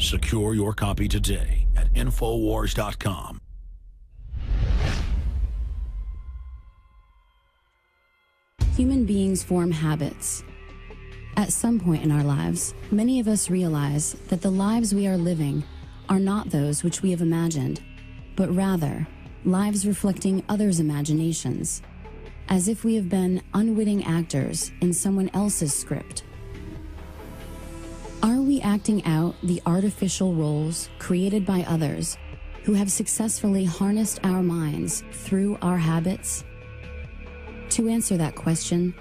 Secure your copy today at Infowars.com. Human beings form habits. At some point in our lives, many of us realize that the lives we are living are not those which we have imagined, but rather lives reflecting others' imaginations, as if we have been unwitting actors in someone else's script. Are we acting out the artificial roles created by others who have successfully harnessed our minds through our habits? To answer that question,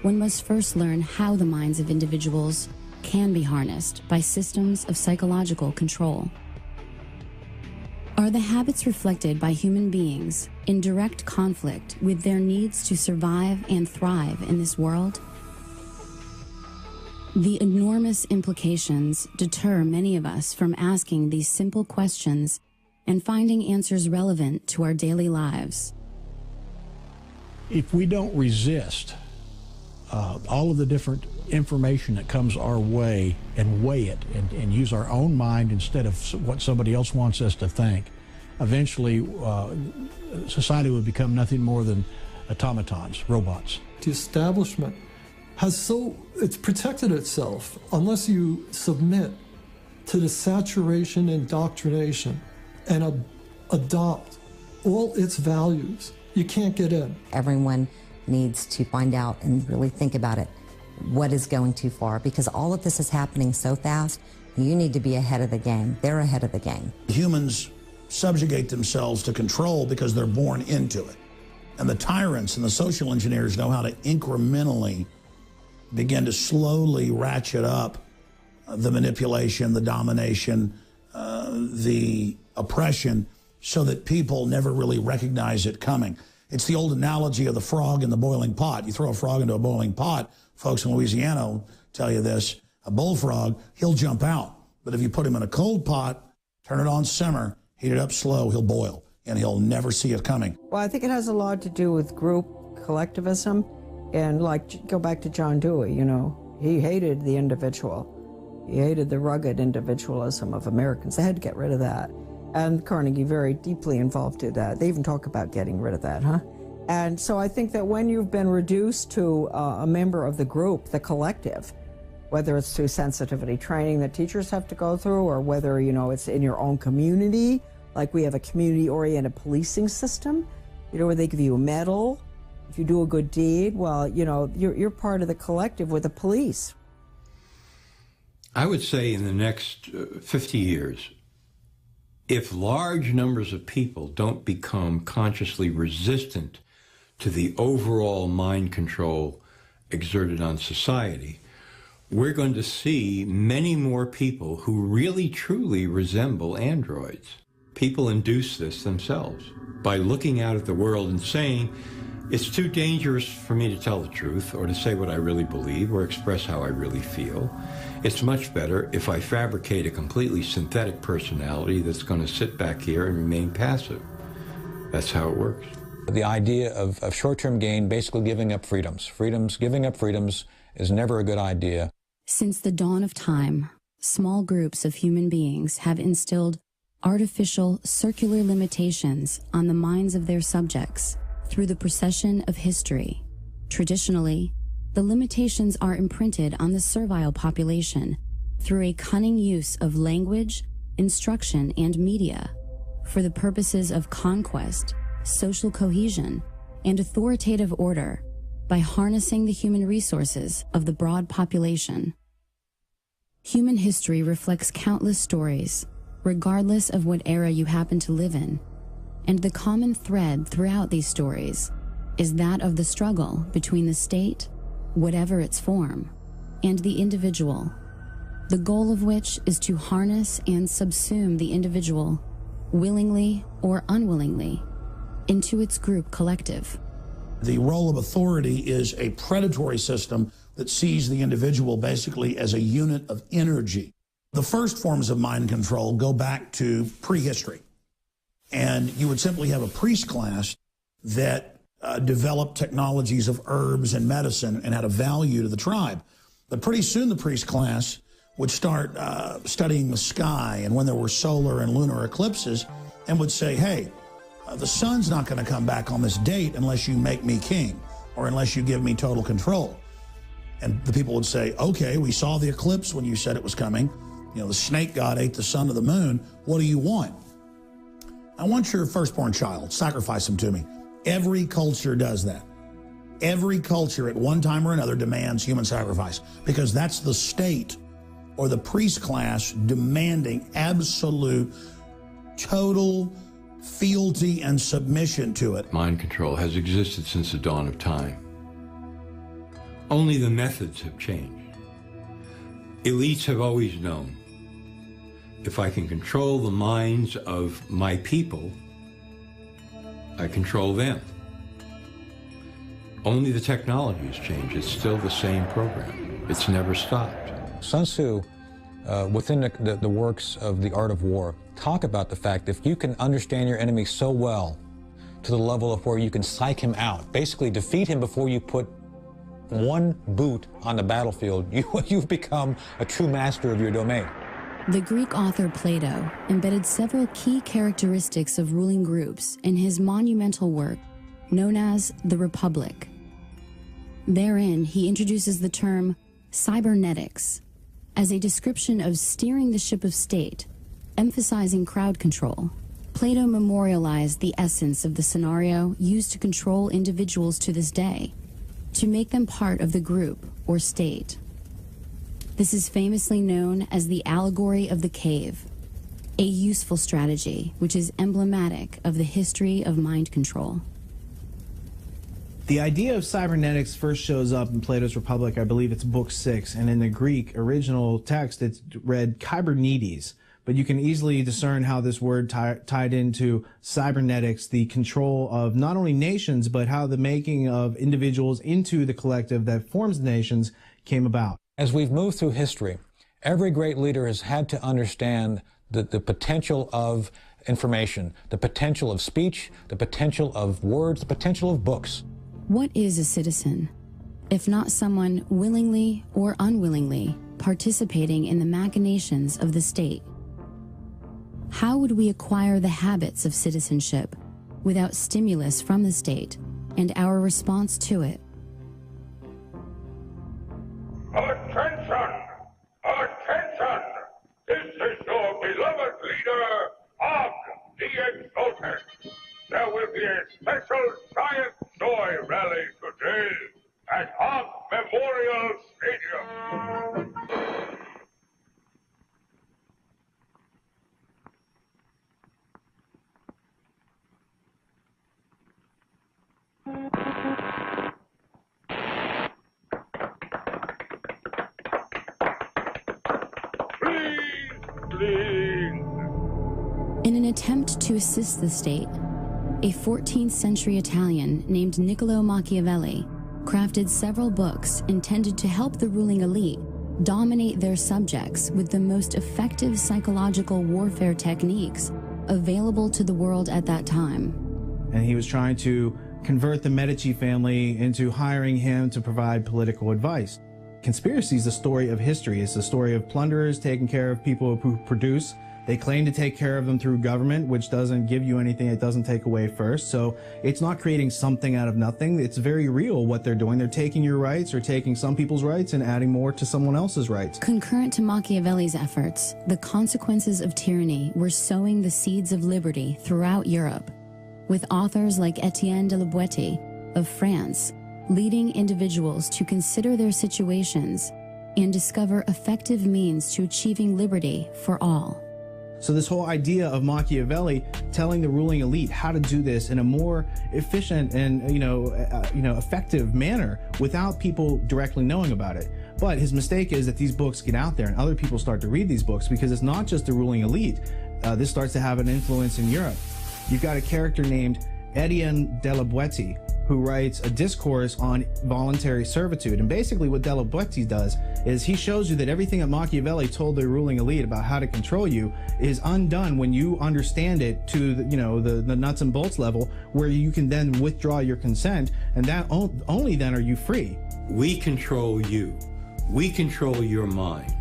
one must first learn how the minds of individuals can be harnessed by systems of psychological control. Are the habits reflected by human beings in direct conflict with their needs to survive and thrive in this world? The enormous implications deter many of us from asking these simple questions and finding answers relevant to our daily lives. If we don't resist all of the different information that comes our way and weigh it and use our own mind instead of what somebody else wants us to think, eventually society would become nothing more than automatons, robots. The establishment it's protected itself unless you submit to the saturation indoctrination and adopt all its values. You can't get in. Everyone needs to find out and really think about it. What is going too far? Because all of this is happening so fast, you need to be ahead of the game. They're ahead of the game. Humans subjugate themselves to control because they're born into it. And the tyrants and the social engineers know how to incrementally begin to slowly ratchet up the manipulation, the domination, the oppression, so that people never really recognize it coming. It's the old analogy of the frog in the boiling pot. You throw a frog into a boiling pot, folks in Louisiana will tell you this, a bullfrog, he'll jump out. But if you put him in a cold pot, turn it on simmer, heat it up slow, he'll boil, and he'll never see it coming. Well, I think it has a lot to do with group collectivism, and go back to John Dewey, he hated the individual. He hated the rugged individualism of Americans. They had to get rid of that. And Carnegie very deeply involved in that. They even talk about getting rid of that, huh? And so I think that when you've been reduced to a member of the group, the collective, whether it's through sensitivity training that teachers have to go through, or whether, it's in your own community, like we have a community-oriented policing system, where they give you a medal if you do a good deed. Well, you're part of the collective with the police. I would say in the next 50 years, if large numbers of people don't become consciously resistant to the overall mind control exerted on society, we're going to see many more people who really truly resemble androids. People induce this themselves by looking out at the world and saying, it's too dangerous for me to tell the truth or to say what I really believe or express how I really feel. It's much better if I fabricate a completely synthetic personality that's going to sit back here and remain passive. That's how it works. The idea of short-term gain, basically giving up freedoms. Giving up freedoms is never a good idea. Since the dawn of time, small groups of human beings have instilled artificial circular limitations on the minds of their subjects through the procession of history. Traditionally, the limitations are imprinted on the servile population through a cunning use of language, instruction, and media for the purposes of conquest, social cohesion, and authoritative order by harnessing the human resources of the broad population. Human history reflects countless stories, regardless of what era you happen to live in, and the common thread throughout these stories is that of the struggle between the state, whatever its form, and the individual, the goal of which is to harness and subsume the individual, willingly or unwillingly, into its group collective. The role of authority is a predatory system that sees the individual basically as a unit of energy. The first forms of mind control go back to prehistory. And you would simply have a priest class that developed technologies of herbs and medicine and had a value to the tribe. But pretty soon the priest class would start studying the sky and when there were solar and lunar eclipses and would say, hey, the sun's not going to come back on this date unless you make me king or unless you give me total control. And the people would say, okay, we saw the eclipse when you said it was coming. You know, the snake god ate the sun of the moon. What do you want? I want your firstborn child. Sacrifice him to me. Every culture does that. Every culture at one time or another demands human sacrifice because that's the state or the priest class demanding absolute, total fealty and submission to it. Mind control has existed since the dawn of time. Only the methods have changed. Elites have always known, if I can control the minds of my people, I control them. Only the technology has changed. It's still the same program. It's never stopped. Sun Tzu, within the works of The Art of War, talk about the fact that if you can understand your enemy so well to the level of where you can psych him out, basically defeat him before you put one boot on the battlefield, you've become a true master of your domain. The Greek author Plato embedded several key characteristics of ruling groups in his monumental work known as The Republic. Therein, he introduces the term cybernetics as a description of steering the ship of state, emphasizing crowd control. Plato memorialized the essence of the scenario used to control individuals to this day, to make them part of the group or state. This is famously known as the allegory of the cave, a useful strategy which is emblematic of the history of mind control. The idea of cybernetics first shows up in Plato's Republic, I believe it's book 6, and in the Greek original text it's read kybernetes, but you can easily discern how this word tied into cybernetics, the control of not only nations, but how the making of individuals into the collective that forms the nations came about. As we've moved through history, every great leader has had to understand the potential of information, the potential of speech, the potential of words, the potential of books. What is a citizen, if not someone willingly or unwillingly participating in the machinations of the state? How would we acquire the habits of citizenship without stimulus from the state and our response to it? Attention! Attention! This is your beloved leader, Og the Exalted. There will be a special Giant Joy rally today at Og Memorial Stadium. In an attempt to assist the state, a 14th century Italian named Niccolò Machiavelli crafted several books intended to help the ruling elite dominate their subjects with the most effective psychological warfare techniques available to the world at that time. And he was trying to convert the Medici family into hiring him to provide political advice. Conspiracy is the story of history. It's the story of plunderers taking care of people who produce. They claim to take care of them through government, which doesn't give you anything, it doesn't take away first. So it's not creating something out of nothing. It's very real what they're doing. They're taking your rights or taking some people's rights and adding more to someone else's rights. Concurrent to Machiavelli's efforts, the consequences of tyranny were sowing the seeds of liberty throughout Europe, with authors like Etienne de la Boétie of France leading individuals to consider their situations and discover effective means to achieving liberty for all. So this whole idea of Machiavelli telling the ruling elite how to do this in a more efficient and effective manner without people directly knowing about it. But his mistake is that these books get out there and other people start to read these books because it's not just the ruling elite. This starts to have an influence in Europe. You've got a character named Etienne de la Boétie who writes a discourse on voluntary servitude. And basically what de la Boétie does is he shows you that everything that Machiavelli told the ruling elite about how to control you is undone when you understand it to the nuts and bolts level, where you can then withdraw your consent, and that only then are you free. We control you. We control your mind.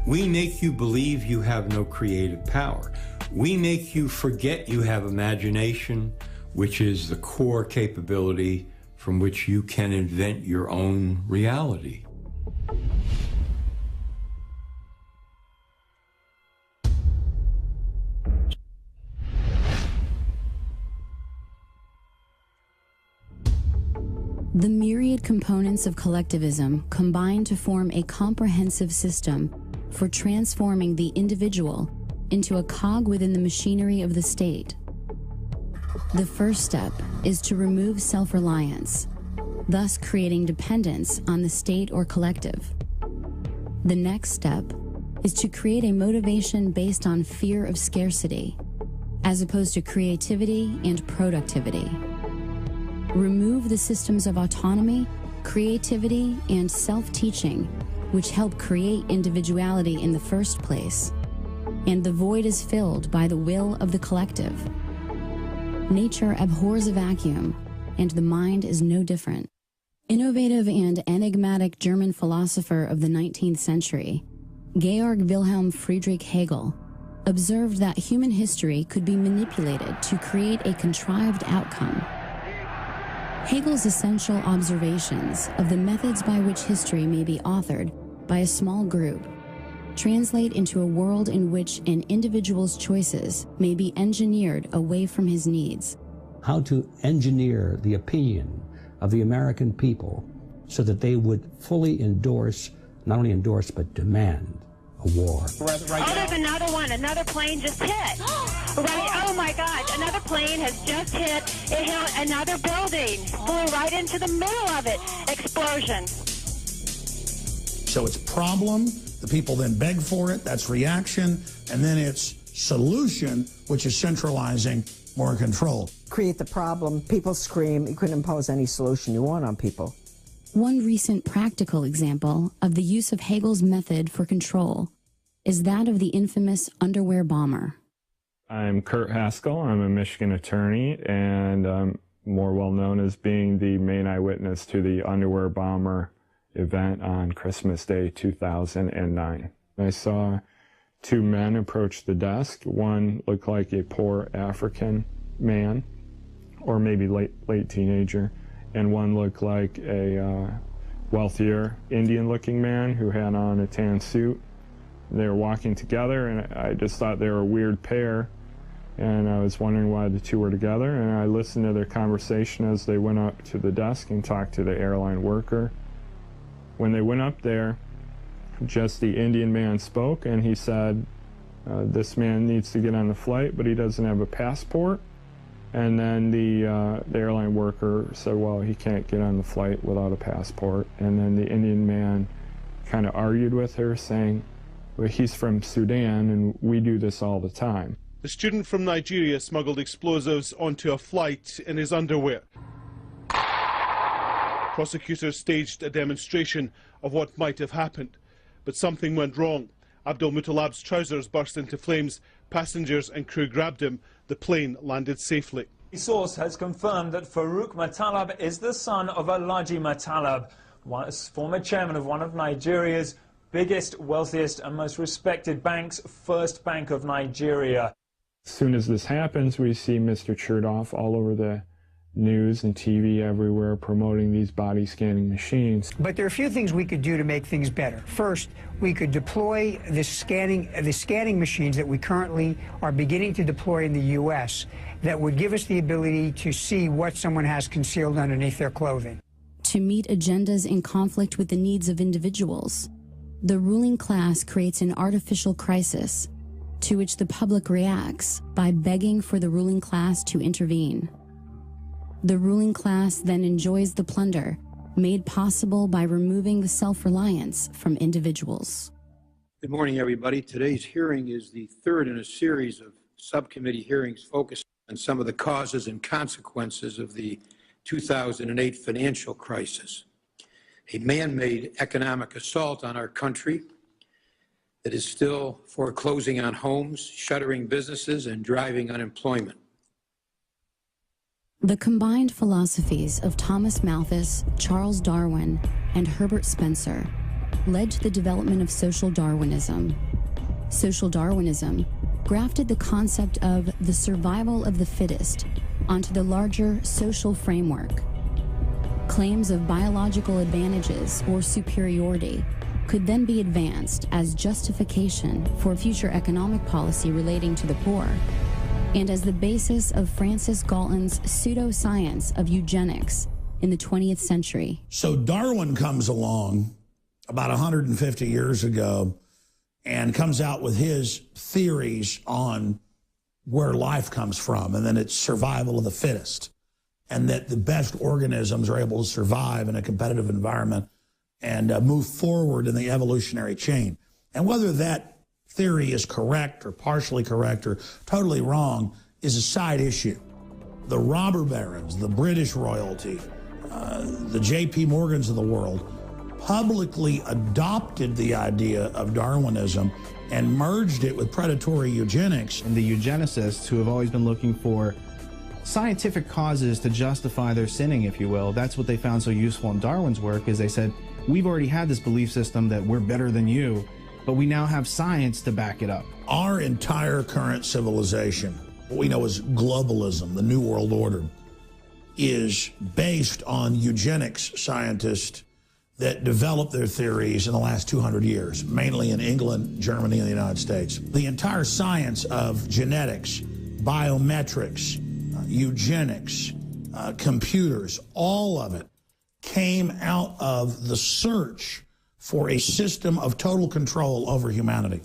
We make you believe you have no creative power. We make you forget you have imagination, which is the core capability from which you can invent your own reality. The myriad components of collectivism combine to form a comprehensive system for transforming the individual into a cog within the machinery of the state. The first step is to remove self-reliance, thus creating dependence on the state or collective. The next step is to create a motivation based on fear of scarcity, as opposed to creativity and productivity. Remove the systems of autonomy, creativity, and self-teaching, which help create individuality in the first place, and the void is filled by the will of the collective. Nature abhors a vacuum, and the mind is no different. Innovative and enigmatic German philosopher of the 19th century, Georg Wilhelm Friedrich Hegel, observed that human history could be manipulated to create a contrived outcome. Hegel's essential observations of the methods by which history may be authored by a small group translate into a world in which an individual's choices may be engineered away from his needs. How to engineer the opinion of the American people so that they would fully endorse, not only endorse, but demand a war. Oh, there's another one. Another plane just hit. Oh my gosh, another plane has just hit. It hit another building. Flew right into the middle of it. Explosion. So it's problem, the people then beg for it, that's reaction, and then it's solution, which is centralizing more control. Create the problem, people scream, you couldn't impose any solution you want on people. One recent practical example of the use of Hegel's method for control is that of the infamous underwear bomber. I'm Kurt Haskell. I'm a Michigan attorney, and I'm more well known as being the main eyewitness to the underwear bomber event on Christmas Day 2009. I saw two men approach the desk. One looked like a poor African man, or maybe late teenager, and one looked like a wealthier Indian-looking man who had on a tan suit. They were walking together, and I just thought they were a weird pair, and I was wondering why the two were together, and I listened to their conversation as they went up to the desk and talked to the airline worker. When they went up there, just the Indian man spoke, and he said, this man needs to get on the flight, but he doesn't have a passport. And then the airline worker said, well, he can't get on the flight without a passport. And then the Indian man kind of argued with her, saying, well, he's from Sudan, and we do this all the time. The student from Nigeria smuggled explosives onto a flight in his underwear. Prosecutors staged a demonstration of what might have happened, but something went wrong. Abdul Muttalab's trousers burst into flames. Passengers and crew grabbed him. The plane landed safely. A source has confirmed that Farouk Muttalab is the son of Alhaji Muttalab, former chairman of one of Nigeria's biggest, wealthiest and most respected banks, First Bank of Nigeria. As soon as this happens, we see Mr. Chertoff all over the news and TV everywhere promoting these body scanning machines. But there are a few things we could do to make things better. First, we could deploy the scanning machines that we currently are beginning to deploy in the U.S. that would give us the ability to see what someone has concealed underneath their clothing. To meet agendas in conflict with the needs of individuals, the ruling class creates an artificial crisis to which the public reacts by begging for the ruling class to intervene. The ruling class then enjoys the plunder made possible by removing the self-reliance from individuals. Good morning, everybody. Today's hearing is the third in a series of subcommittee hearings focused on some of the causes and consequences of the 2008 financial crisis, a man-made economic assault on our country that is still foreclosing on homes, shuttering businesses, and driving unemployment. The combined philosophies of Thomas Malthus, Charles Darwin, and Herbert Spencer led to the development of social Darwinism. Social Darwinism grafted the concept of the survival of the fittest onto the larger social framework. Claims of biological advantages or superiority could then be advanced as justification for future economic policy relating to the poor, and as the basis of Francis Galton's pseudoscience of eugenics in the 20th century. So Darwin comes along about 150 years ago and comes out with his theories on where life comes from, and then it's survival of the fittest, and that the best organisms are able to survive in a competitive environment and move forward in the evolutionary chain. And whether that theory is correct or partially correct or totally wrong is a side issue. The robber barons, the British royalty, the J.P. Morgans of the world publicly adopted the idea of Darwinism and merged it with predatory eugenics. And the eugenicists, who have always been looking for scientific causes to justify their sinning, if you will, that's what they found so useful in Darwin's work, is they said, we've already had this belief system that we're better than you, but we now have science to back it up. Our entire current civilization, what we know as globalism, the New World Order, is based on eugenics scientists that developed their theories in the last 200 years, mainly in England, Germany, and the United States. The entire science of genetics, biometrics, eugenics, computers, all of it came out of the search for a system of total control over humanity.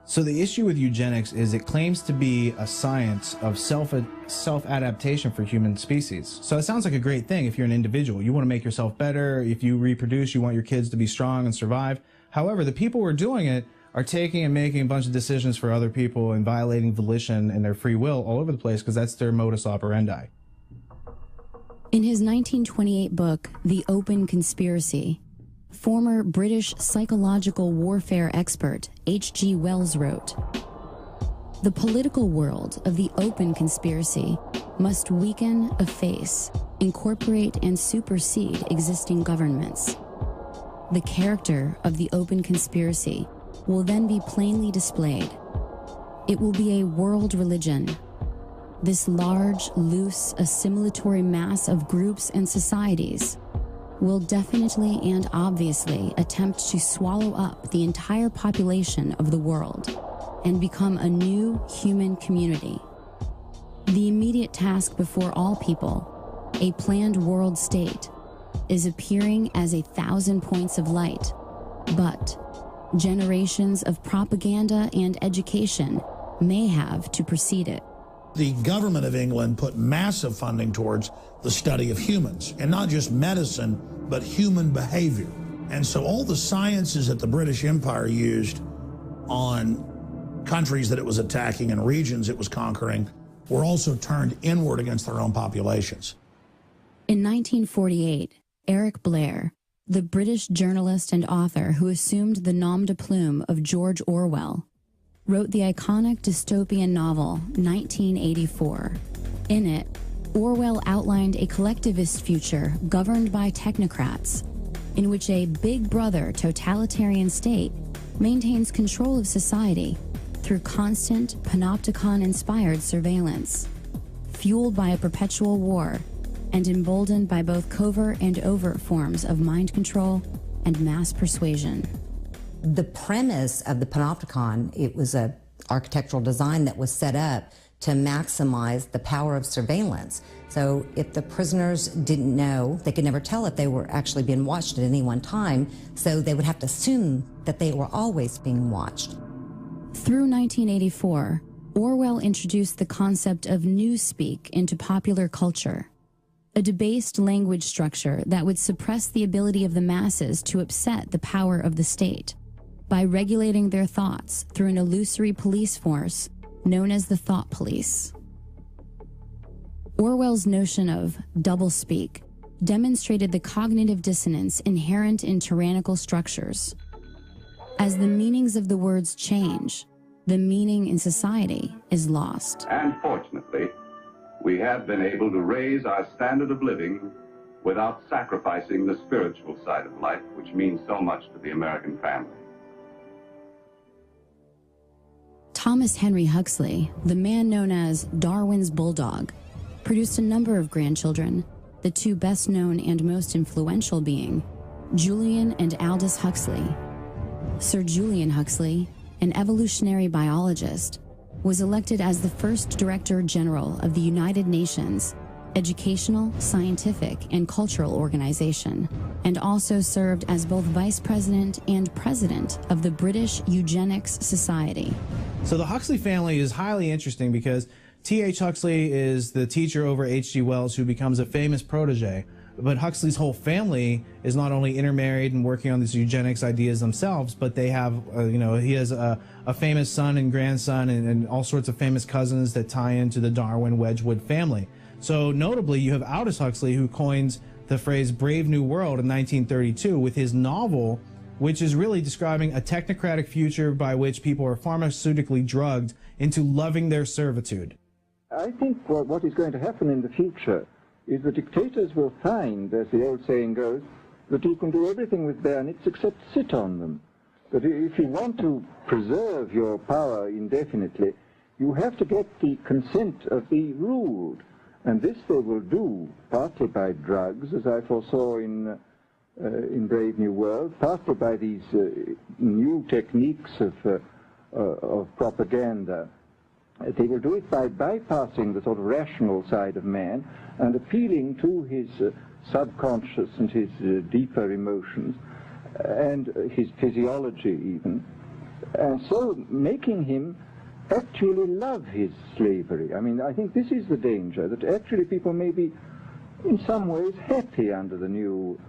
So the issue with eugenics is it claims to be a science of self-adaptation for human species. So it sounds like a great thing if you're an individual. You want to make yourself better. If you reproduce, you want your kids to be strong and survive. However, the people who are doing it are taking and making a bunch of decisions for other people and violating volition and their free will all over the place because that's their modus operandi. In his 1928 book, The Open Conspiracy, former British psychological warfare expert H.G. Wells wrote, "The political world of the open conspiracy must weaken, efface, incorporate, and supersede existing governments. The character of the open conspiracy will then be plainly displayed. It will be a world religion. This large, loose, assimilatory mass of groups and societies will definitely and obviously attempt to swallow up the entire population of the world and become a new human community. The immediate task before all people, a planned world state, is appearing as 1,000 points of light, but generations of propaganda and education may have to precede it." The government of England put massive funding towards the study of humans, and not just medicine, but human behavior. And so all the sciences that the British Empire used on countries that it was attacking and regions it was conquering were also turned inward against their own populations. In 1948, Eric Blair, the British journalist and author who assumed the nom de plume of George Orwell, wrote the iconic dystopian novel 1984. In it, Orwell outlined a collectivist future governed by technocrats, in which a Big Brother totalitarian state maintains control of society through constant panopticon-inspired surveillance, fueled by a perpetual war and emboldened by both covert and overt forms of mind control and mass persuasion. The premise of the panopticon, it was an architectural design that was set up to maximize the power of surveillance. So if the prisoners didn't know, they could never tell if they were actually being watched at any one time, so they would have to assume that they were always being watched. Through 1984, Orwell introduced the concept of newspeak into popular culture, a debased language structure that would suppress the ability of the masses to upset the power of the state by regulating their thoughts through an illusory police force known as the thought police. Orwell's notion of doublespeak demonstrated the cognitive dissonance inherent in tyrannical structures. As the meanings of the words change, the meaning in society is lost. And fortunately, we have been able to raise our standard of living without sacrificing the spiritual side of life, which means so much to the American family. Thomas Henry Huxley, the man known as Darwin's bulldog, produced a number of grandchildren, the two best known and most influential being Julian and Aldous Huxley. Sir Julian Huxley, an evolutionary biologist, was elected as the first Director General of the United Nations Educational, Scientific, and Cultural Organization, and also served as both Vice President and President of the British Eugenics Society. So the Huxley family is highly interesting because T.H. Huxley is the teacher over H.G. Wells, who becomes a famous protege. But Huxley's whole family is not only intermarried and working on these eugenics ideas themselves, but they have, he has a famous son and grandson and all sorts of famous cousins that tie into the Darwin-Wedgwood family. So notably, you have Aldous Huxley, who coins the phrase Brave New World in 1932 with his novel, which is really describing a technocratic future by which people are pharmaceutically drugged into loving their servitude. I think what is going to happen in the future is the dictators will find, as the old saying goes, that you can do everything with bayonets except sit on them. That if you want to preserve your power indefinitely, you have to get the consent of the ruled. And this they will do partly by drugs, as I foresaw in Brave New World, partly by these new techniques of propaganda. They will do it by bypassing the sort of rational side of man and appealing to his subconscious and his deeper emotions and his physiology even, and so making him actually love his slavery. I mean, I think this is the danger, that actually people may be in some ways happy under the new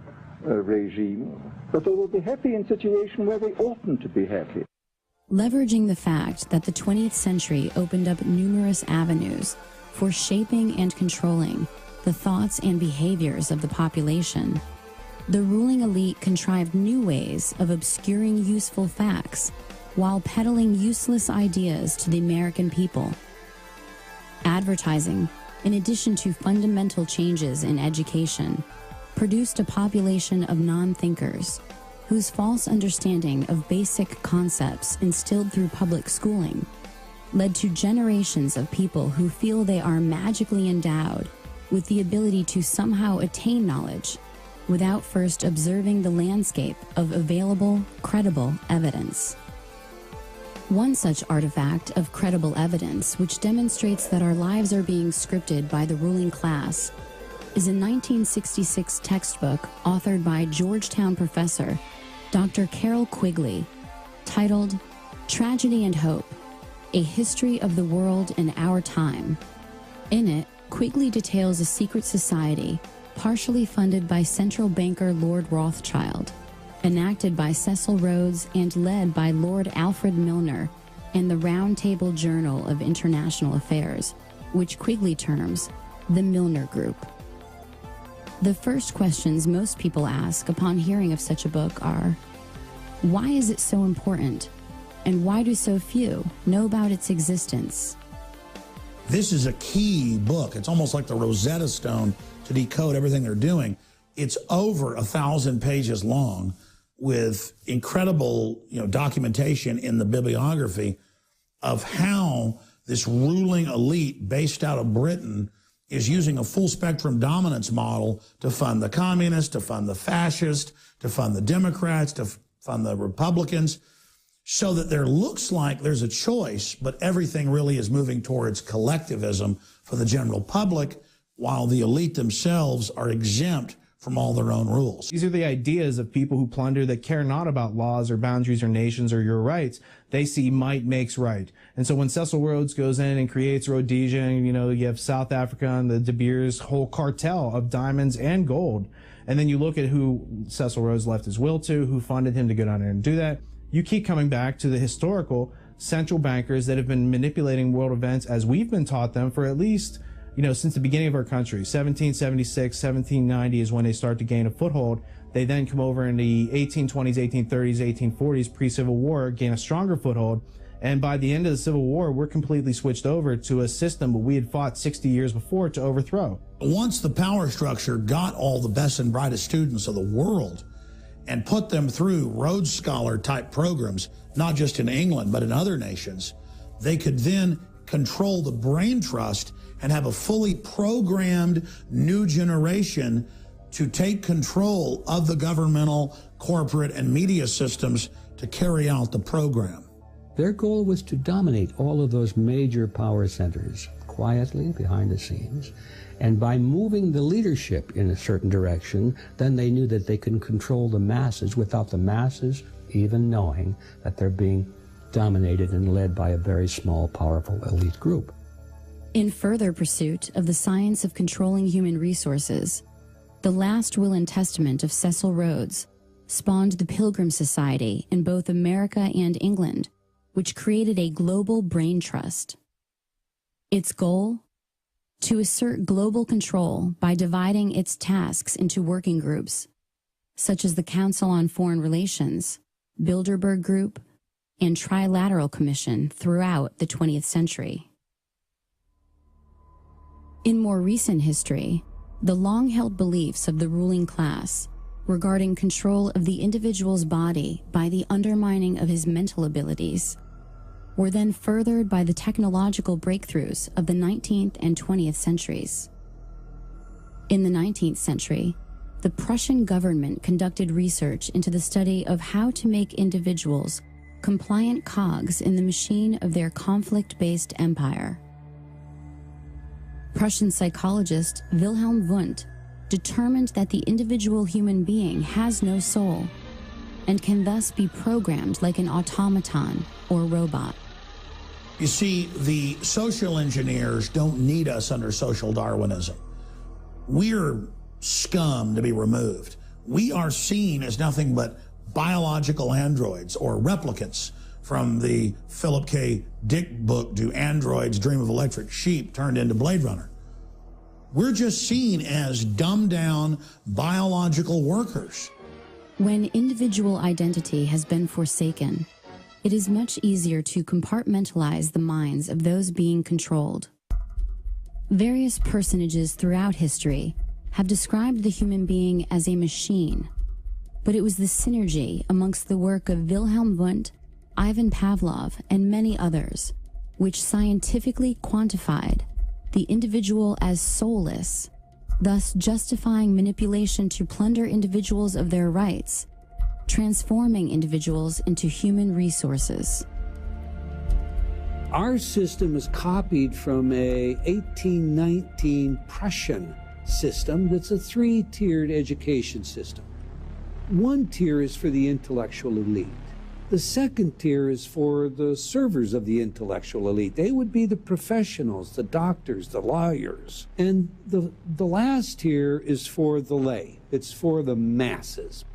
regime, but they will be happy in a situation where they oughtn't to be happy. Leveraging the fact that the 20th century opened up numerous avenues for shaping and controlling the thoughts and behaviors of the population, the ruling elite contrived new ways of obscuring useful facts while peddling useless ideas to the American people. Advertising, in addition to fundamental changes in education, produced a population of non-thinkers whose false understanding of basic concepts instilled through public schooling led to generations of people who feel they are magically endowed with the ability to somehow attain knowledge without first observing the landscape of available, credible evidence. One such artifact of credible evidence which demonstrates that our lives are being scripted by the ruling class is a 1966 textbook authored by Georgetown professor Dr. Carroll Quigley, titled Tragedy and Hope, A History of the World in Our Time. In it, Quigley details a secret society, partially funded by central banker Lord Rothschild, enacted by Cecil Rhodes and led by Lord Alfred Milner, and the Round Table Journal of International Affairs, which Quigley terms the Milner Group. The first questions most people ask upon hearing of such a book are, why is it so important? And why do so few know about its existence? This is a key book. It's almost like the Rosetta Stone to decode everything they're doing. It's over 1,000 pages long with incredible, documentation in the bibliography of how this ruling elite based out of Britain is using a full spectrum dominance model to fund the communists, to fund the fascists, to fund the Democrats, to fund the Republicans, so that there looks like there's a choice, but everything really is moving towards collectivism for the general public, while the elite themselves are exempt from all their own rules. These are the ideas of people who plunder that care not about laws or boundaries or nations or your rights. They see might makes right. And so when Cecil Rhodes goes in and creates Rhodesia, and, you have South Africa and the De Beers whole cartel of diamonds and gold. And then you look at who Cecil Rhodes left his will to, who funded him to go down there and do that. You keep coming back to the historical central bankers that have been manipulating world events as we've been taught them for at least, since the beginning of our country. 1776, 1790 is when they start to gain a foothold. They then come over in the 1820s, 1830s, 1840s, pre-Civil War, gain a stronger foothold. And by the end of the Civil War, we're completely switched over to a system that we had fought 60 years before to overthrow. Once the power structure got all the best and brightest students of the world and put them through Rhodes Scholar type programs, not just in England, but in other nations, they could then control the brain trust and have a fully programmed new generation to take control of the governmental, corporate, and media systems to carry out the program. Their goal was to dominate all of those major power centers quietly behind the scenes. And by moving the leadership in a certain direction, then they knew that they could control the masses without the masses even knowing that they're being dominated and led by a very small, powerful elite group. In further pursuit of the science of controlling human resources, the last will and testament of Cecil Rhodes spawned the Pilgrim Society in both America and England, which created a global brain trust. Its goal? To assert global control by dividing its tasks into working groups, such as the Council on Foreign Relations, Bilderberg Group, and Trilateral Commission throughout the 20th century. In more recent history, the long-held beliefs of the ruling class regarding control of the individual's body by the undermining of his mental abilities were then furthered by the technological breakthroughs of the 19th and 20th centuries. In the 19th century, the Prussian government conducted research into the study of how to make individuals compliant cogs in the machine of their conflict-based empire. Prussian psychologist Wilhelm Wundt determined that the individual human being has no soul and can thus be programmed like an automaton or robot. You see, the social engineers don't need us under social Darwinism. We're scum to be removed. We are seen as nothing but biological androids or replicants from the Philip K. Dick book, Do Androids Dream of Electric Sheep, turned into Blade Runner. We're just seen as dumbed down biological workers. When individual identity has been forsaken, it is much easier to compartmentalize the minds of those being controlled. Various personages throughout history have described the human being as a machine, but it was the synergy amongst the work of Wilhelm Wundt, Ivan Pavlov, and many others, which scientifically quantified the individual as soulless, thus justifying manipulation to plunder individuals of their rights, transforming individuals into human resources. Our system is copied from a 1819 Prussian system that's a three-tiered education system. One tier is for the intellectual elite. The second tier is for the servers of the intellectual elite. They would be the professionals, the doctors, the lawyers. And the last tier is for the lay. It's for the masses.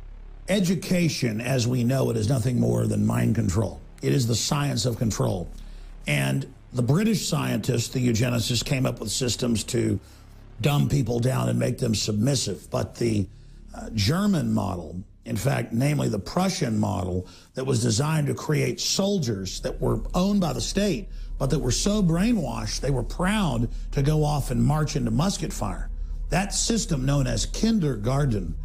Education, as we know it, is nothing more than mind control. It is the science of control. And the British scientists, the eugenicists, came up with systems to dumb people down and make them submissive. But the German model, in fact, namely the Prussian model, that was designed to create soldiers that were owned by the state, but that were so brainwashed they were proud to go off and march into musket fire. That system, known as kindergarten,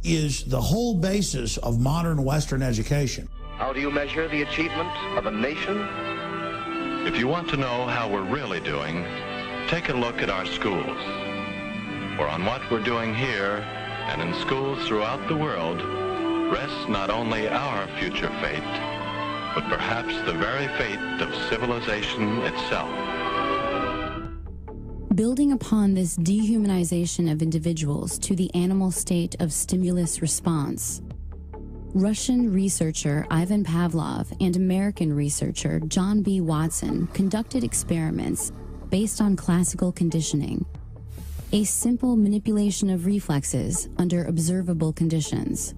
is the whole basis of modern Western education. How do you measure the achievement of a nation? If you want to know how we're really doing, take a look at our schools. For on what we're doing here and in schools throughout the world rests not only our future fate, but perhaps the very fate of civilization itself. Building upon this dehumanization of individuals to the animal state of stimulus response, Russian researcher Ivan Pavlov and American researcher John B. Watson conducted experiments based on classical conditioning, a simple manipulation of reflexes under observable conditions.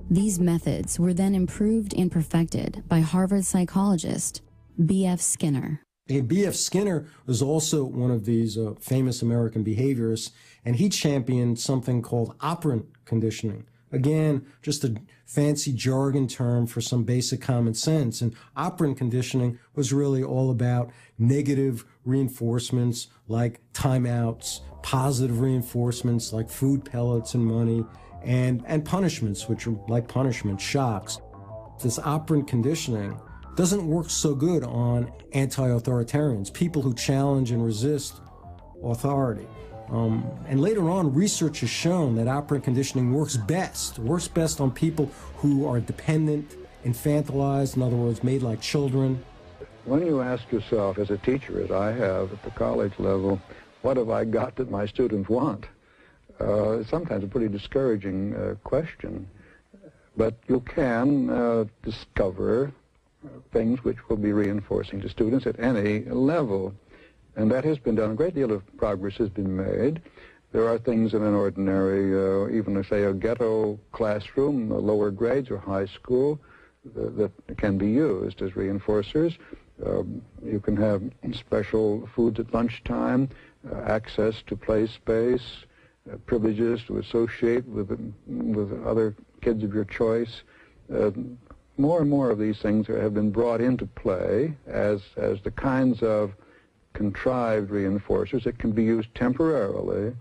These methods were then improved and perfected by Harvard psychologist B.F. Skinner. B.F. Skinner was also one of these famous American behaviorists, and he championed something called operant conditioning. Again, just a fancy jargon term for some basic common sense. And operant conditioning was really all about negative reinforcements like timeouts, positive reinforcements like food pellets and money, and punishments, which are like punishment, shocks. This operant conditioning doesn't work so good on anti-authoritarians, people who challenge and resist authority. And later on, research has shown that operant conditioning works best on people who are dependent, infantilized, in other words, made like children. When you ask yourself, as a teacher, as I have at the college level, what have I got that my students want? It's sometimes a pretty discouraging question. But you can discover things which will be reinforcing to students at any level. And that has been done. A great deal of progress has been made. There are things in an ordinary, even say a ghetto classroom, lower grades or high school, that can be used as reinforcers. You can have special foods at lunchtime, access to play space, privileges to associate with other kids of your choice. More and more of these things have been brought into play as the kinds of contrived reinforcers that can be used temporarily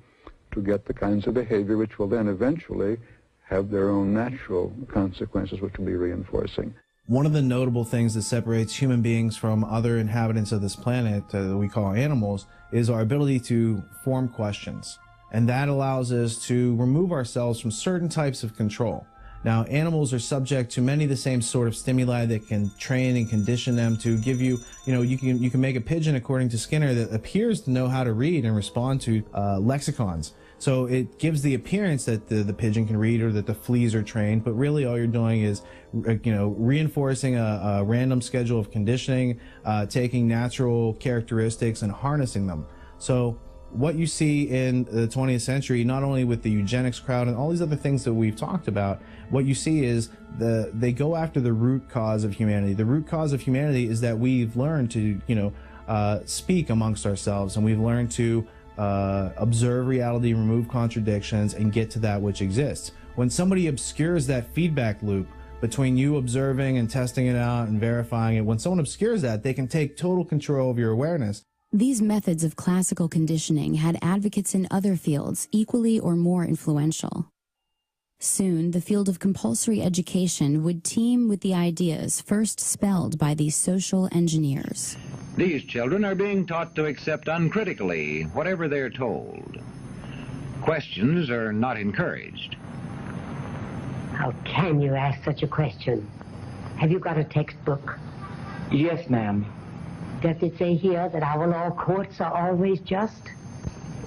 to get the kinds of behavior which will then eventually have their own natural consequences, which will be reinforcing. One of the notable things that separates human beings from other inhabitants of this planet that we call animals is our ability to form questions. And that allows us to remove ourselves from certain types of control. Now, animals are subject to many of the same sort of stimuli that can train and condition them to give you, you can make a pigeon, according to Skinner, that appears to know how to read and respond to lexicons. So it gives the appearance that the pigeon can read or that the fleas are trained, but really all you're doing is, reinforcing a random schedule of conditioning, taking natural characteristics and harnessing them. So what you see in the 20th century, not only with the eugenics crowd and all these other things that we've talked about, what you see is they go after the root cause of humanity. The root cause of humanity is that we've learned to, speak amongst ourselves, and we've learned to observe reality, remove contradictions, and get to that which exists. When somebody obscures that feedback loop between you observing and testing it out and verifying it, when someone obscures that, they can take total control of your awareness. These methods of classical conditioning had advocates in other fields equally or more influential. Soon, the field of compulsory education would teem with the ideas first spelled by these social engineers. These children are being taught to accept uncritically whatever they're told. Questions are not encouraged. How can you ask such a question? Have you got a textbook? Yes, ma'am. Does it say here that our law courts are always just?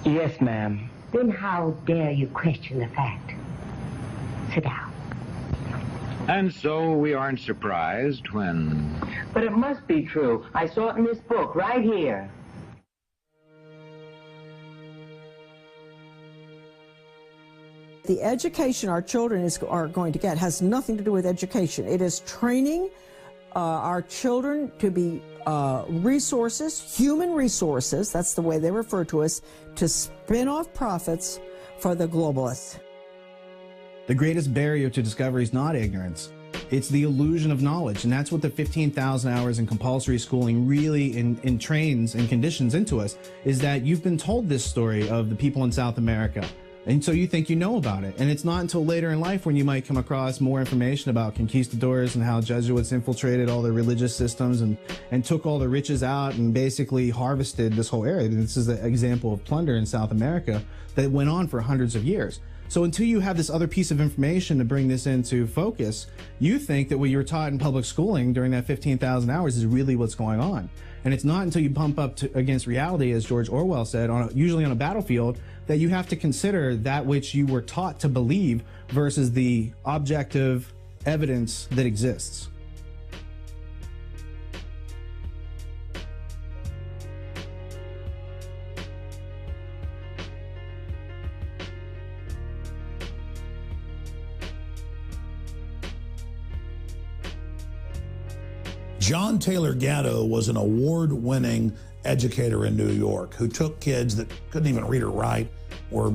Yes, ma'am. Then how dare you question the fact? Sit down. And so we aren't surprised when... But it must be true. I saw it in this book right here. The education our children are going to get has nothing to do with education. It is training our children to be resources, human resources, that's the way they refer to us, to spin off profits for the globalists. The greatest barrier to discovery is not ignorance. It's the illusion of knowledge, and that's what the 15,000 hours in compulsory schooling really entrains and conditions into us, is that you've been told this story of the people in South America, and so you think you know about it. And it's not until later in life when you might come across more information about conquistadors and how Jesuits infiltrated all the religious systems and took all the riches out and basically harvested this whole area. This is an example of plunder in South America that went on for hundreds of years. So until you have this other piece of information to bring this into focus, you think that what you were taught in public schooling during that 15,000 hours is really what's going on. And it's not until you bump up against reality, as George Orwell said, usually on a battlefield, that you have to consider that which you were taught to believe versus the objective evidence that exists. John Taylor Gatto was an award-winning educator in New York who took kids that couldn't even read or write, were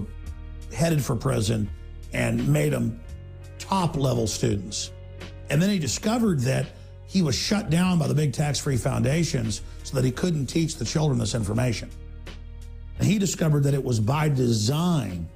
headed for prison, and made them top-level students. And then he discovered that he was shut down by the big tax-free foundations so that he couldn't teach the children this information. And he discovered that it was by design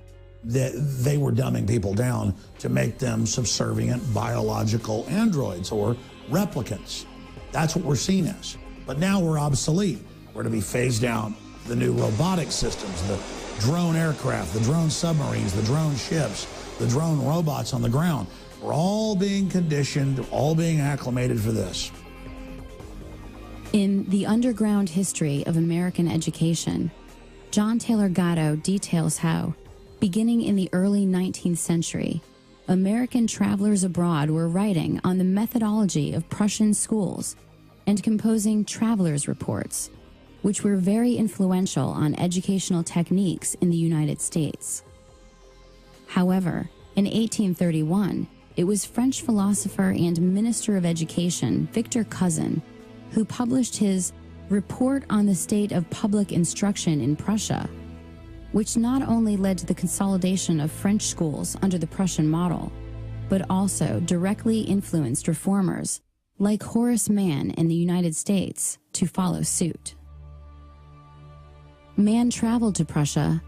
that they were dumbing people down to make them subservient biological androids or replicants. That's what we're seen as. But now we're obsolete. We're to be phased out the new robotic systems, the drone aircraft, the drone submarines, the drone ships, the drone robots on the ground. We're all being conditioned, all being acclimated for this. In The Underground History of American Education, John Taylor Gatto details how, beginning in the early 19th century, American travelers abroad were writing on the methodology of Prussian schools and composing travelers' reports, which were very influential on educational techniques in the United States. However, in 1831, it was French philosopher and Minister of Education Victor Cousin who published his Report on the State of Public Instruction in Prussia, which not only led to the consolidation of French schools under the Prussian model, but also directly influenced reformers like Horace Mann in the United States to follow suit. Mann traveled to Prussia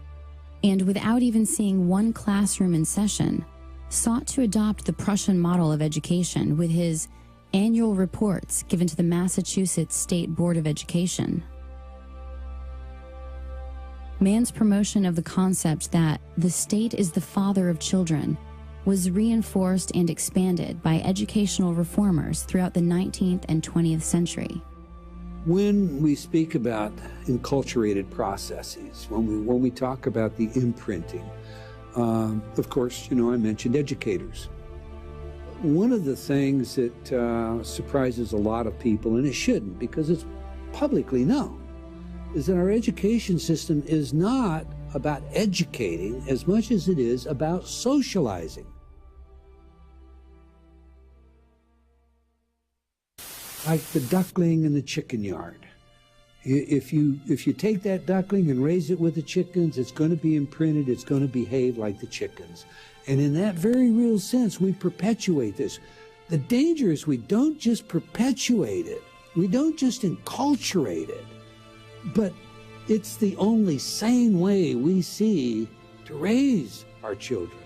and, without even seeing one classroom in session, sought to adopt the Prussian model of education with his annual reports given to the Massachusetts State Board of Education. Mann's promotion of the concept that the state is the father of children was reinforced and expanded by educational reformers throughout the 19th and 20th century. When we speak about enculturated processes, when we talk about the imprinting, of course, I mentioned educators. One of the things that surprises a lot of people, and it shouldn't because it's publicly known, is that our education system is not about educating as much as it is about socializing. Like the duckling in the chicken yard. If you take that duckling and raise it with the chickens, it's going to be imprinted, it's going to behave like the chickens. And in that very real sense, we perpetuate this. The danger is we don't just perpetuate it, we don't just enculturate it, but it's the only sane way we see to raise our children.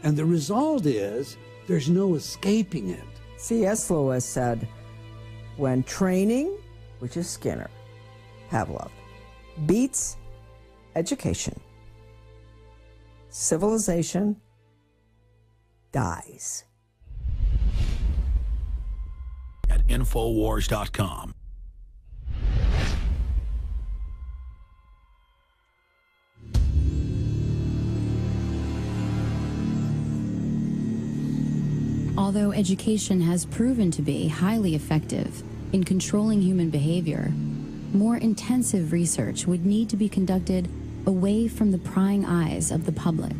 And the result is there's no escaping it. C.S. Lewis said, when training, which is Skinner, Pavlov, beats education, civilization dies. At Infowars.com. Although education has proven to be highly effective in controlling human behavior, more intensive research would need to be conducted away from the prying eyes of the public.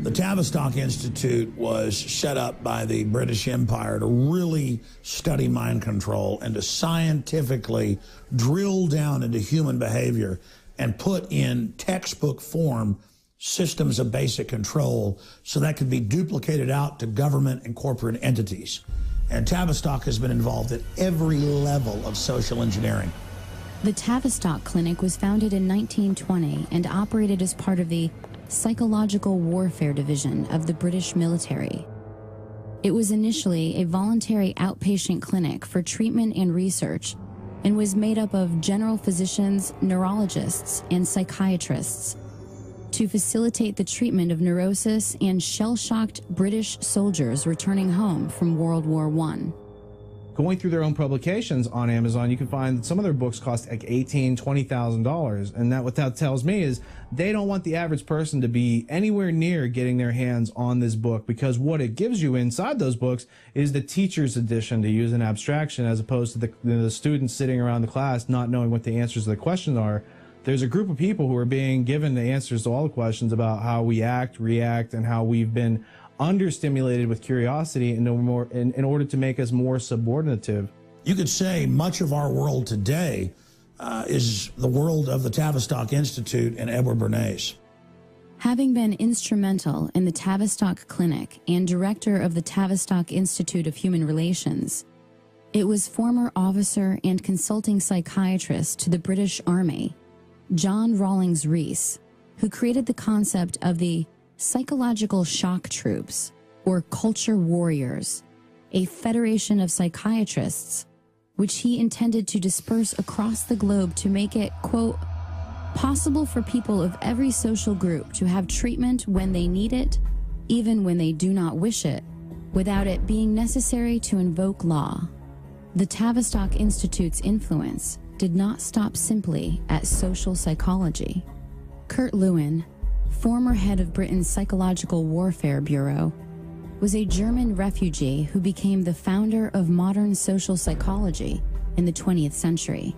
The Tavistock Institute was set up by the British Empire to really study mind control and to scientifically drill down into human behavior and put in textbook form systems of basic control so that could be duplicated out to government and corporate entities. And Tavistock has been involved at every level of social engineering. The Tavistock Clinic was founded in 1920 and operated as part of the Psychological Warfare Division of the British military. It was initially a voluntary outpatient clinic for treatment and research and was made up of general physicians, neurologists, and psychiatrists to facilitate the treatment of neurosis and shell-shocked British soldiers returning home from World War I. Going through their own publications on Amazon, you can find that some of their books cost like $18,000, $20,000. And what that tells me is they don't want the average person to be anywhere near getting their hands on this book, because what it gives you inside those books is the teacher's edition, to use an abstraction, as opposed to the students sitting around the class not knowing what the answers to the questions are. There's a group of people who are being given the answers to all the questions about how we act, react, and how we've been understimulated with curiosity in order to make us more subordinative. You could say much of our world today is the world of the Tavistock Institute and Edward Bernays. Having been instrumental in the Tavistock Clinic and director of the Tavistock Institute of Human Relations, it was former officer and consulting psychiatrist to the British Army, John Rawlings Rees, who created the concept of the psychological shock troops, or culture warriors, a federation of psychiatrists, which he intended to disperse across the globe to make it, quote, possible for people of every social group to have treatment when they need it, even when they do not wish it, without it being necessary to invoke law. The Tavistock Institute's influence did not stop simply at social psychology. Kurt Lewin, former head of Britain's Psychological Warfare Bureau, was a German refugee who became the founder of modern social psychology in the 20th century.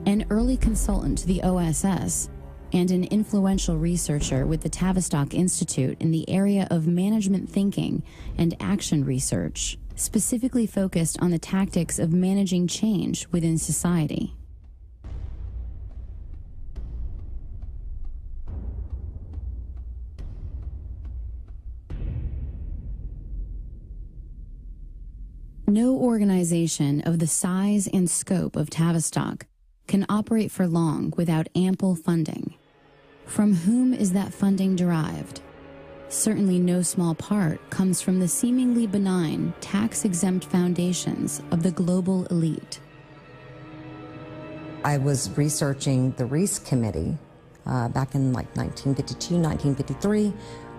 An early consultant to the OSS and an influential researcher with the Tavistock Institute in the area of management thinking and action research, specifically focused on the tactics of managing change within society. No organization of the size and scope of Tavistock can operate for long without ample funding. From whom is that funding derived? Certainly no small part comes from the seemingly benign, tax-exempt foundations of the global elite. I was researching the Rees Committee back in like 1952, 1953,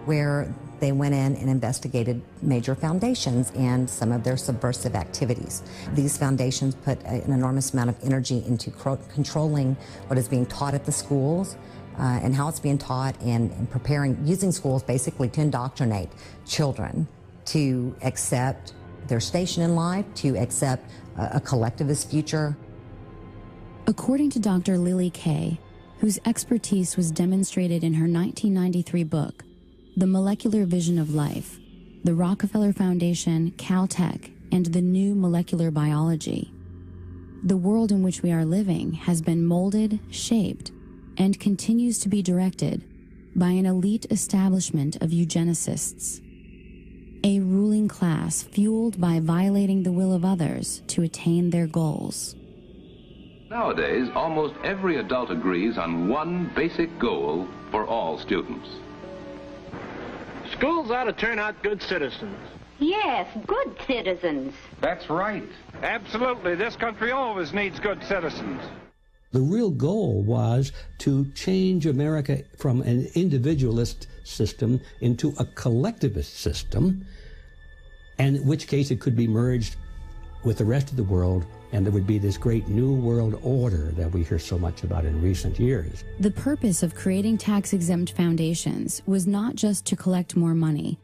where they went in and investigated major foundations and some of their subversive activities. These foundations put an enormous amount of energy into controlling what is being taught at the schools and how it's being taught, and preparing, using schools basically to indoctrinate children to accept their station in life, to accept a collectivist future. According to Dr. Lily Kay, whose expertise was demonstrated in her 1993 book, The Molecular Vision of Life, the Rockefeller Foundation, Caltech, and the New Molecular Biology, the world in which we are living has been molded, shaped, and continues to be directed by an elite establishment of eugenicists, a ruling class fueled by violating the will of others to attain their goals. Nowadays, almost every adult agrees on one basic goal for all students. Schools ought to turn out good citizens. Yes, good citizens. That's right. Absolutely. This country always needs good citizens. The real goal was to change America from an individualist system into a collectivist system, and in which case it could be merged with the rest of the world, and there would be this great new world order that we hear so much about in recent years. The purpose of creating tax-exempt foundations was not just to collect more money,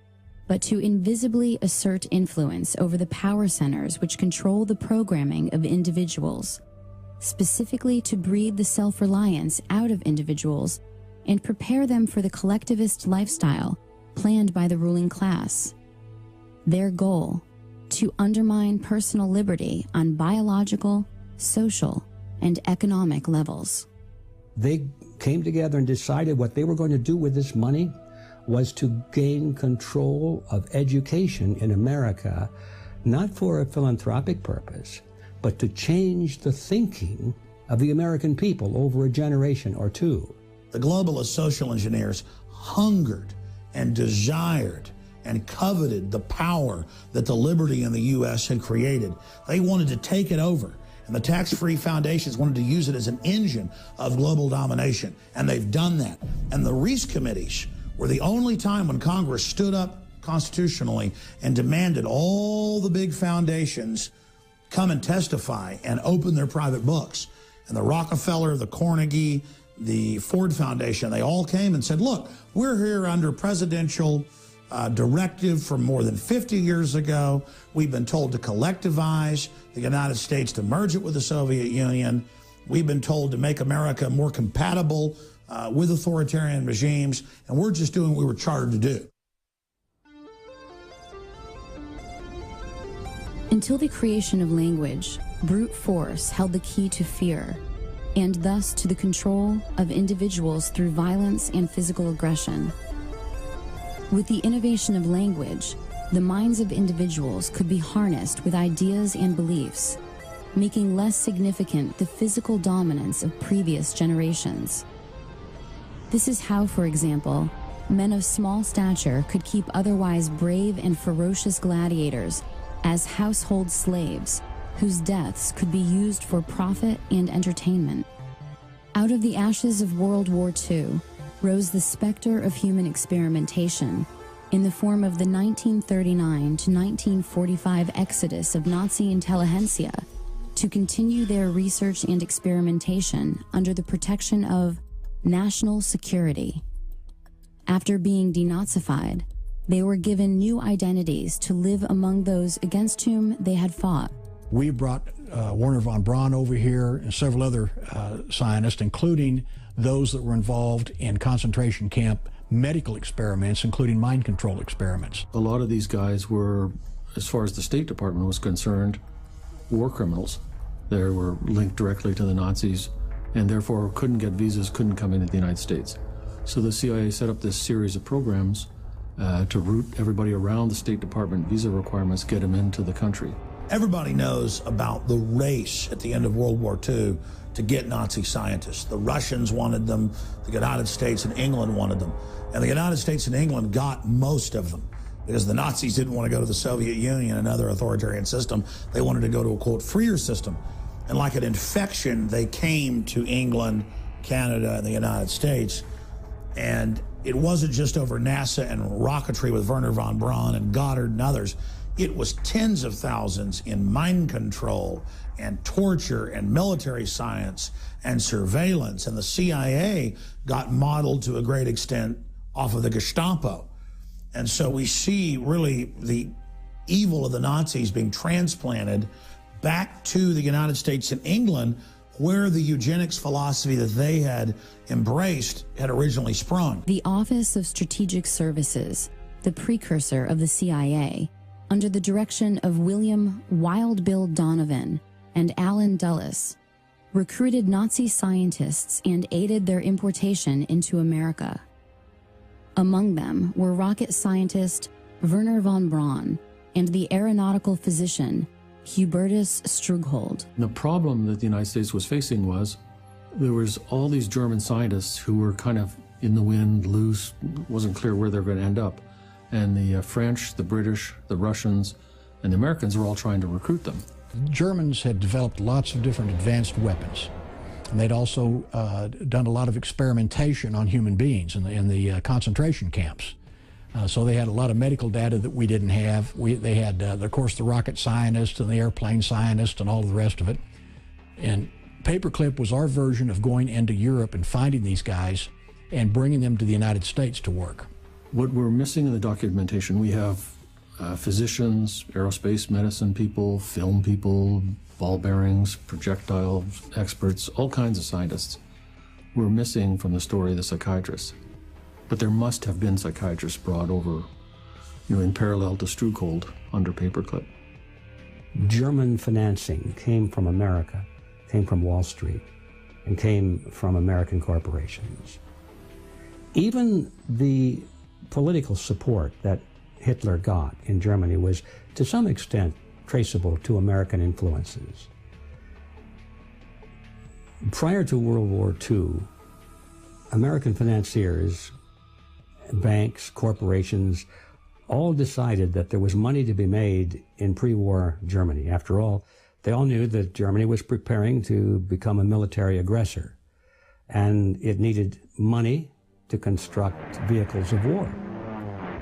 but to invisibly assert influence over the power centers which control the programming of individuals, specifically to breed the self-reliance out of individuals and prepare them for the collectivist lifestyle planned by the ruling class. Their goal: to undermine personal liberty on biological, social, and economic levels. They came together and decided what they were going to do with this money was to gain control of education in America, not for a philanthropic purpose, but to change the thinking of the American people over a generation or two. The globalist social engineers hungered and desired and coveted the power that the liberty in the U.S. had created. They wanted to take it over, and the tax-free foundations wanted to use it as an engine of global domination, and they've done that. And the Rees committees were the only time when Congress stood up constitutionally and demanded all the big foundations come and testify and open their private books. And the Rockefeller, the Carnegie, the Ford Foundation, they all came and said, look, we're here under presidential directive from more than 50 years ago. We've been told to collectivize the United States, to merge it with the Soviet Union. We've been told to make America more compatible with authoritarian regimes, and we're just doing what we were chartered to do. Until the creation of language, brute force held the key to fear, and thus to the control of individuals through violence and physical aggression. With the innovation of language, the minds of individuals could be harnessed with ideas and beliefs, making less significant the physical dominance of previous generations. This is how, for example, men of small stature could keep otherwise brave and ferocious gladiators as household slaves, whose deaths could be used for profit and entertainment. Out of the ashes of World War II rose the specter of human experimentation in the form of the 1939 to 1945 exodus of Nazi intelligentsia to continue their research and experimentation under the protection of national security. After being denazified, they were given new identities to live among those against whom they had fought. We brought Wernher von Braun over here and several other scientists, including those that were involved in concentration camp medical experiments, including mind control experiments. A lot of these guys were, as far as the State Department was concerned, war criminals. They were linked directly to the Nazis and therefore couldn't get visas, couldn't come into the United States. So the CIA set up this series of programs to route everybody around the State Department visa requirements, get them into the country. Everybody knows about the race at the end of World War II to get Nazi scientists. The Russians wanted them, the United States and England wanted them. And the United States and England got most of them because the Nazis didn't want to go to the Soviet Union, another authoritarian system. They wanted to go to a, quote, freer system. And like an infection, they came to England, Canada, and the United States. And it wasn't just over NASA and rocketry with Wernher von Braun and Goddard and others. It was tens of thousands in mind control and torture and military science and surveillance. And the CIA got modeled to a great extent off of the Gestapo. And so we see really the evil of the Nazis being transplanted back to the United States and England, where the eugenics philosophy that they had embraced had originally sprung. The Office of Strategic Services, the precursor of the CIA, under the direction of William Wild Bill Donovan and Allen Dulles, recruited Nazi scientists and aided their importation into America. Among them were rocket scientist Wernher von Braun and the aeronautical physician Hubertus Strughold. The problem that the United States was facing was there was all these German scientists who were kind of in the wind, loose, wasn't clear where they're going to end up. And the French, the British, the Russians, and the Americans were all trying to recruit them. The Germans had developed lots of different advanced weapons. And they'd also done a lot of experimentation on human beings in the concentration camps. So they had a lot of medical data that we didn't have. They had, of course, the rocket scientists and the airplane scientists and all of the rest of it. And Paperclip was our version of going into Europe and finding these guys and bringing them to the United States to work. What we're missing in the documentation, we have physicians, aerospace medicine people, film people, ball bearings, projectile experts, all kinds of scientists. We're missing from the story the psychiatrists. But there must have been psychiatrists brought over, in parallel to Strughold under Paperclip. German financing came from America, came from Wall Street, and came from American corporations. Even the political support that Hitler got in Germany was, to some extent, traceable to American influences. Prior to World War II, American financiers, banks, corporations, all decided that there was money to be made in pre-war Germany. After all, they all knew that Germany was preparing to become a military aggressor, and it needed money to construct vehicles of war.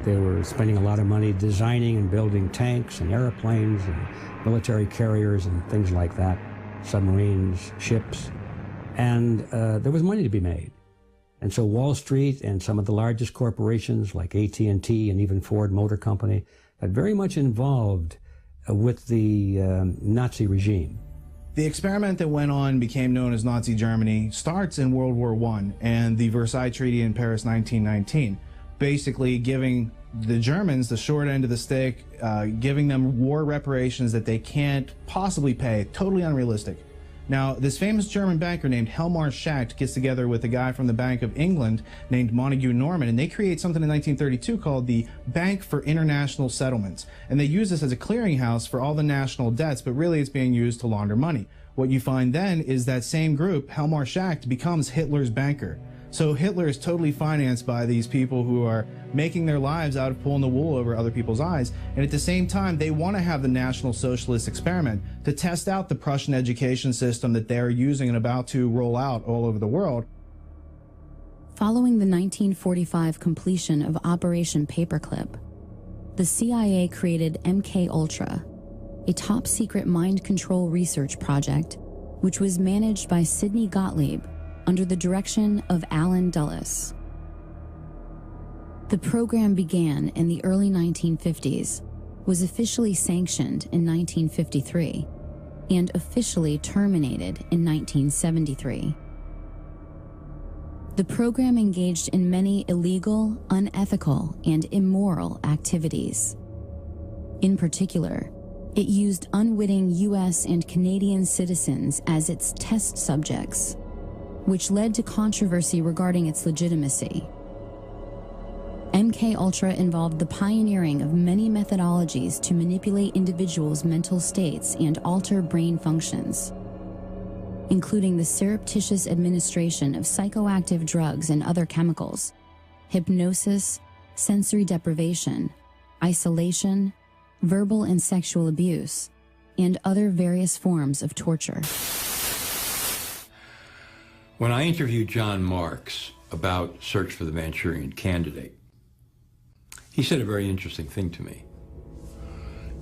They were spending a lot of money designing and building tanks and airplanes and military carriers and things like that, submarines, ships, and there was money to be made. And so Wall Street and some of the largest corporations like AT&T and even Ford Motor Company got very much involved with the Nazi regime. The experiment that went on became known as Nazi Germany starts in World War I and the Versailles Treaty in Paris 1919, basically giving the Germans the short end of the stick, giving them war reparations that they can't possibly pay, totally unrealistic. Now, this famous German banker named Hjalmar Schacht gets together with a guy from the Bank of England named Montague Norman, and they create something in 1932 called the Bank for International Settlements. And they use this as a clearinghouse for all the national debts, but really it's being used to launder money. What you find then is that same group, Hjalmar Schacht, becomes Hitler's banker. So Hitler is totally financed by these people who are making their lives out of pulling the wool over other people's eyes. And at the same time, they want to have the National Socialist experiment to test out the Prussian education system that they're using and about to roll out all over the world. Following the 1945 completion of Operation Paperclip, the CIA created MK-Ultra, a top-secret mind control research project which was managed by Sidney Gottlieb under the direction of Allen Dulles. The program began in the early 1950s, was officially sanctioned in 1953, and officially terminated in 1973. The program engaged in many illegal, unethical, and immoral activities. In particular, it used unwitting U.S. and Canadian citizens as its test subjects, which led to controversy regarding its legitimacy. MK-Ultra involved the pioneering of many methodologies to manipulate individuals' mental states and alter brain functions, including the surreptitious administration of psychoactive drugs and other chemicals, hypnosis, sensory deprivation, isolation, verbal and sexual abuse, and other various forms of torture. When I interviewed John Marks about Search for the Manchurian Candidate, he said a very interesting thing to me.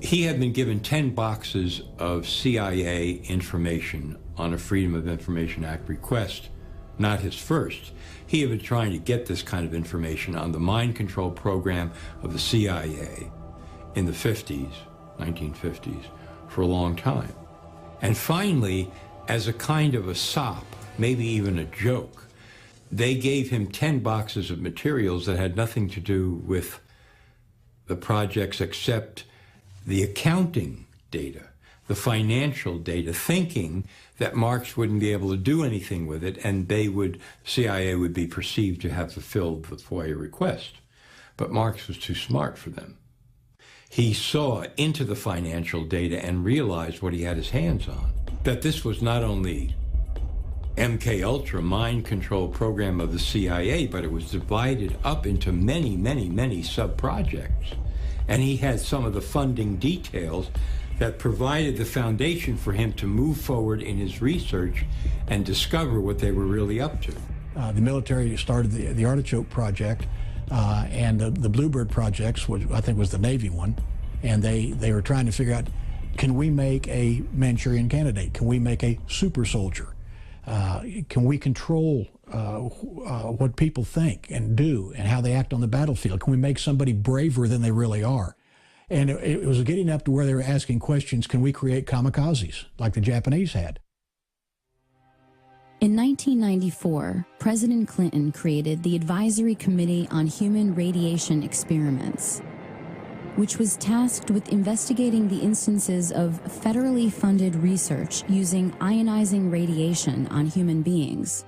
He had been given 10 boxes of CIA information on a Freedom of Information Act request, not his first. He had been trying to get this kind of information on the mind control program of the CIA in the 50s, 1950s, for a long time. And finally, as a kind of a sop, maybe even a joke, they gave him 10 boxes of materials that had nothing to do with the projects except the accounting data, the financial data, thinking that Marks wouldn't be able to do anything with it and CIA would be perceived to have fulfilled the FOIA request. But Marks was too smart for them. He saw into the financial data and realized what he had his hands on, that this was not only MK-Ultra mind control program of the CIA, but it was divided up into many, many, many sub-projects. And he had some of the funding details that provided the foundation for him to move forward in his research and discover what they were really up to. The military started the Artichoke Project, and the Bluebird projects, which I think was the Navy one, and they were trying to figure out, can we make a Manchurian Candidate? Can we make a super soldier? Can we control what people think and do and how they act on the battlefield? Can we make somebody braver than they really are? And it was getting up to where they were asking questions, can we create kamikazes like the Japanese had? In 1994, President Clinton created the Advisory Committee on Human Radiation Experiments, which was tasked with investigating the instances of federally funded research using ionizing radiation on human beings.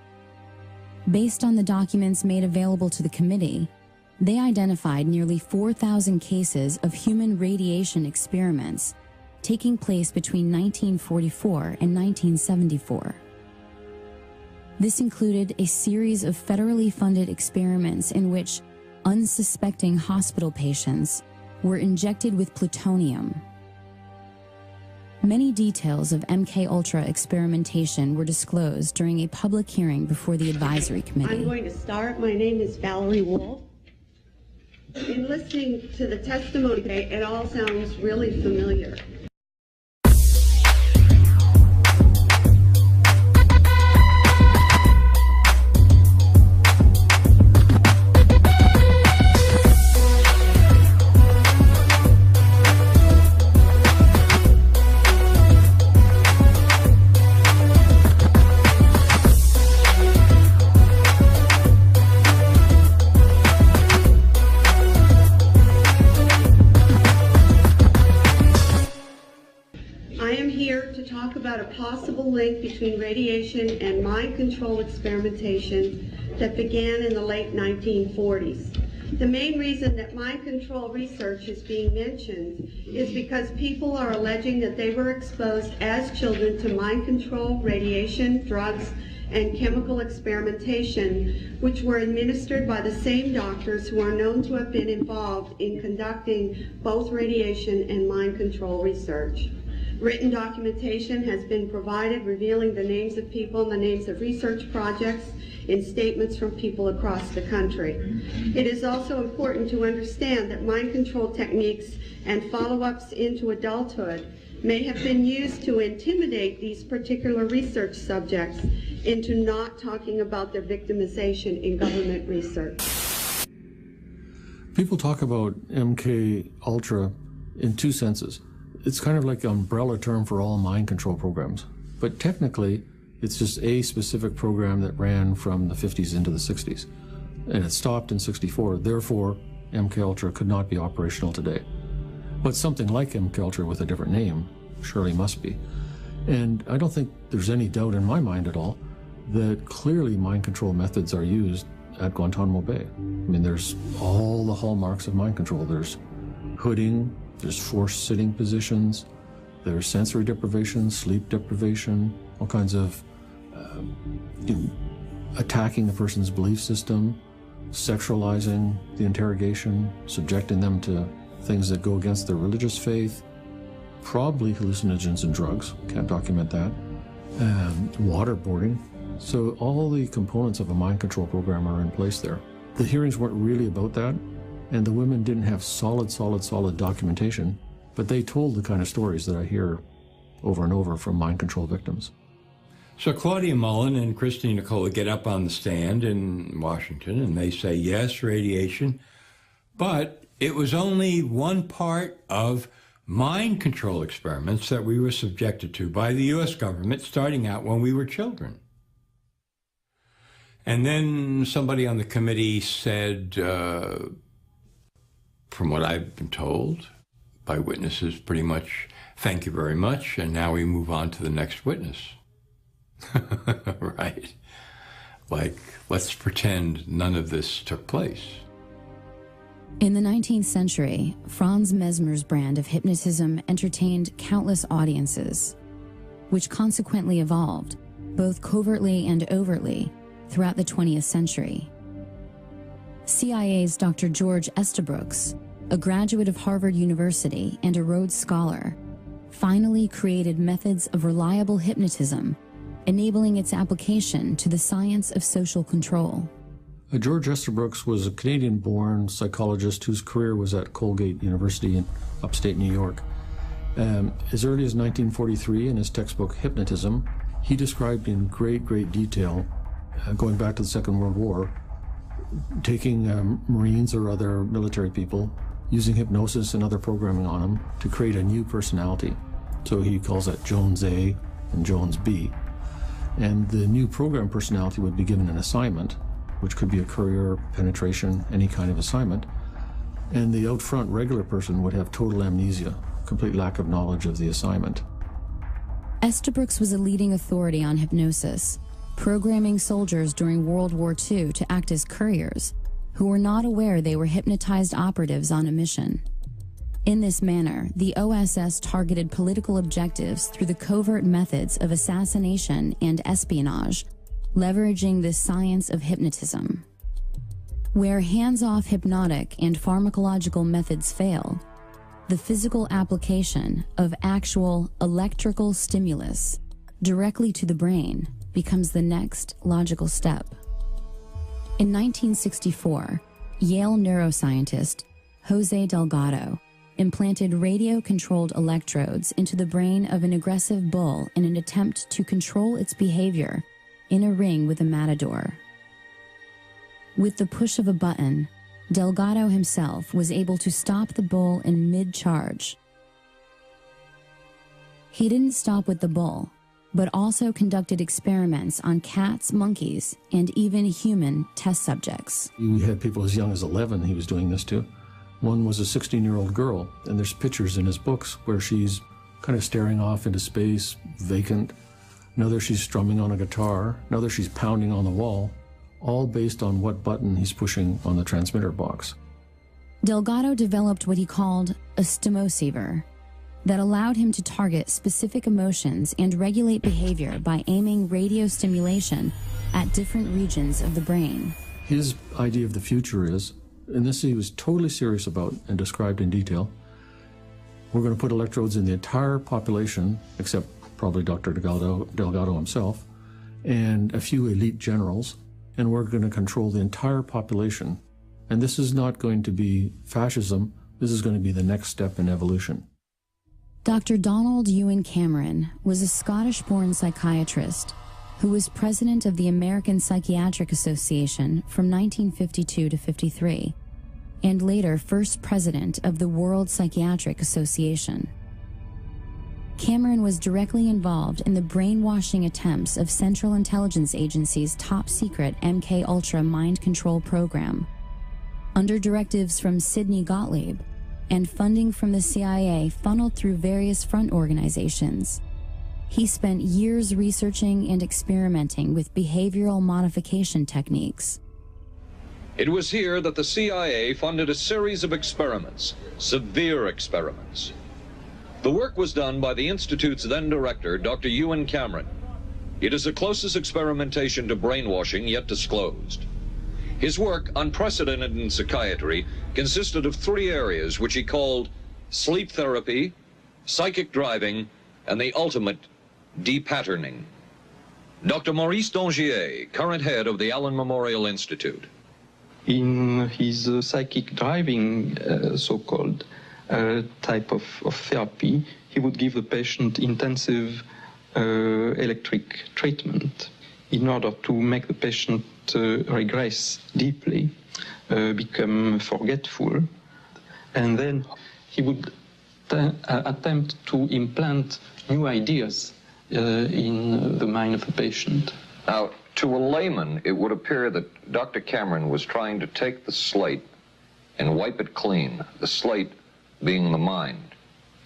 Based on the documents made available to the committee, they identified nearly 4,000 cases of human radiation experiments taking place between 1944 and 1974. This included a series of federally funded experiments in which unsuspecting hospital patients were injected with plutonium. Many details of MK-Ultra experimentation were disclosed during a public hearing before the advisory committee. I'm going to start. My name is Valerie Wolf. In listening to the testimony today, it all sounds really familiar. am here to talk about a possible link between radiation and mind control experimentation that began in the late 1940s. The main reason that mind control research is being mentioned is because people are alleging that they were exposed as children to mind control, radiation, drugs, and chemical experimentation, which were administered by the same doctors who are known to have been involved in conducting both radiation and mind control research. Written documentation has been provided revealing the names of people and the names of research projects in statements from people across the country. It is also important to understand that mind control techniques and follow-ups into adulthood may have been used to intimidate these particular research subjects into not talking about their victimization in government research. People talk about MK Ultra in two senses. It's kind of like an umbrella term for all mind control programs. But technically, it's just a specific program that ran from the 50s into the 60s. And it stopped in 64. Therefore, MK Ultra could not be operational today. But something like MK Ultra with a different name surely must be. And I don't think there's any doubt in my mind at all that clearly mind control methods are used at Guantanamo Bay. I mean, there's all the hallmarks of mind control. There's hooding, there's forced sitting positions, there's sensory deprivation, sleep deprivation, all kinds of attacking the person's belief system, sexualizing the interrogation, subjecting them to things that go against their religious faith, probably hallucinogens and drugs, can't document that, waterboarding. So all the components of a mind control program are in place there. The hearings weren't really about that, and the women didn't have solid documentation, but they told the kind of stories that I hear over and over from mind control victims. So Claudia Mullen and Christine Nicola get up on the stand in Washington and they say, yes, radiation, but it was only one part of mind control experiments that we were subjected to by the U.S. government starting out when we were children. And then somebody on the committee said, from what I've been told by witnesses, pretty much, thank you very much, and now we move on to the next witness. Right? Like, let's pretend none of this took place. In the 19th century, Franz Mesmer's brand of hypnotism entertained countless audiences, which consequently evolved, both covertly and overtly, throughout the 20th century. CIA's Dr. George Estabrooks, a graduate of Harvard University and a Rhodes Scholar, finally created methods of reliable hypnotism, enabling its application to the science of social control. George Estabrooks was a Canadian-born psychologist whose career was at Colgate University in upstate New York. As early as 1943, in his textbook Hypnotism, he described in great detail, going back to the Second World War, taking Marines or other military people, using hypnosis and other programming on them to create a new personality. So he calls that Jones A and Jones B. And the new program personality would be given an assignment, which could be a career, penetration, any kind of assignment. And the out front regular person would have total amnesia, complete lack of knowledge of the assignment. Estabrooks was a leading authority on hypnosis, programming soldiers during World War II to act as couriers, who were not aware they were hypnotized operatives on a mission. In this manner, the OSS targeted political objectives through the covert methods of assassination and espionage, leveraging the science of hypnotism. Where hands-off hypnotic and pharmacological methods fail, the physical application of actual electrical stimulus directly to the brain becomes the next logical step. In 1964, Yale neuroscientist Jose Delgado implanted radio-controlled electrodes into the brain of an aggressive bull in an attempt to control its behavior in a ring with a matador. With the push of a button, Delgado himself was able to stop the bull in mid-charge. He didn't stop with the bull, but also conducted experiments on cats, monkeys, and even human test subjects. You had people as young as 11 he was doing this to. One was a 16-year-old girl, and there's pictures in his books where she's kind of staring off into space, vacant. Another, she's strumming on a guitar. Another, she's pounding on the wall, all based on what button he's pushing on the transmitter box. Delgado developed what he called a stimoceiver that allowed him to target specific emotions and regulate behavior by aiming radio stimulation at different regions of the brain. His idea of the future is, and this he was totally serious about and described in detail, we're going to put electrodes in the entire population, except probably Dr. Delgado himself, and a few elite generals, and we're going to control the entire population. And this is not going to be fascism, this is going to be the next step in evolution. Dr. Donald Ewan Cameron was a Scottish-born psychiatrist who was president of the American Psychiatric Association from 1952 to 53, and later first president of the World Psychiatric Association. Cameron was directly involved in the brainwashing attempts of Central Intelligence Agency's top-secret MK-Ultra mind control program. Under directives from Sidney Gottlieb and funding from the CIA funneled through various front organizations, he spent years researching and experimenting with behavioral modification techniques. It was here that the CIA funded a series of experiments, severe experiments. The work was done by the Institute's then director, Dr. Ewan Cameron. It is the closest experimentation to brainwashing yet disclosed. His work, unprecedented in psychiatry, consisted of 3 areas which he called sleep therapy, psychic driving, and the ultimate depatterning. Dr. Maurice Dongier, current head of the Allen Memorial Institute. In his psychic driving, so-called type of therapy, he would give the patient intensive electric treatment in order to make the patient regress deeply, become forgetful, and then he would attempt to implant new ideas in the mind of the patient. Now, to a layman, it would appear that Dr. Cameron was trying to take the slate and wipe it clean, the slate being the mind.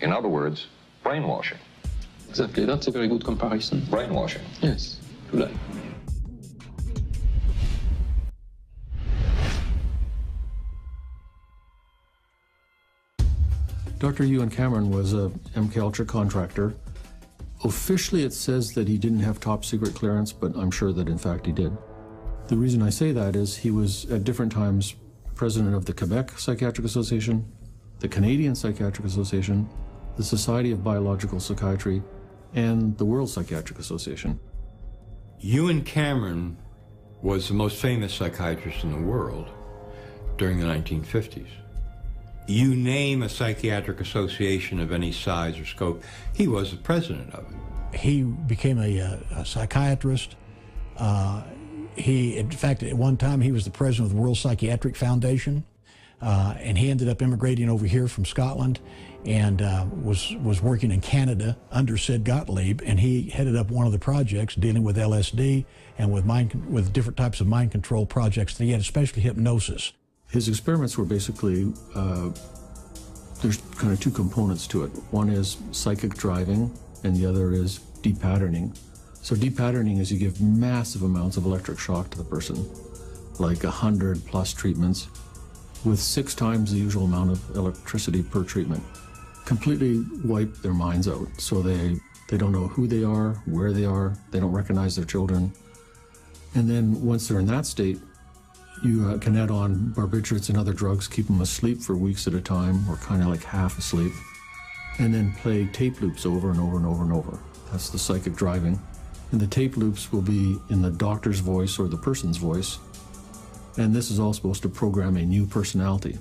In other words, brainwashing. Exactly, that's a very good comparison. Brainwashing. Yes, right. Dr. Ewan Cameron was a MKUltra contractor. Officially, it says that he didn't have top secret clearance, but I'm sure that in fact he did. The reason I say that is he was at different times president of the Quebec Psychiatric Association, the Canadian Psychiatric Association, the Society of Biological Psychiatry, and the World Psychiatric Association. Ewan Cameron was the most famous psychiatrist in the world during the 1950s. You name a psychiatric association of any size or scope, he was the president of it. He became a psychiatrist. In fact, at one time he was the president of the World Psychiatric Foundation, and he ended up immigrating over here from Scotland and was working in Canada under Sid Gottlieb, and he headed up one of the projects dealing with LSD and with different types of mind control projects. He had especially hypnosis. His experiments were basically, there's kind of 2 components to it. One is psychic driving, and the other is depatterning. So depatterning is you give massive amounts of electric shock to the person, like 100+ treatments, with 6 times the usual amount of electricity per treatment. Completely wipe their minds out, so they don't know who they are, where they are, they don't recognize their children. And then once they're in that state, you can add on barbiturates and other drugs, keep them asleep for weeks at a time, or kind of like half asleep, and then play tape loops over and over and over and over. That's the psychic driving. And the tape loops will be in the doctor's voice or the person's voice, and this is all supposed to program a new personality.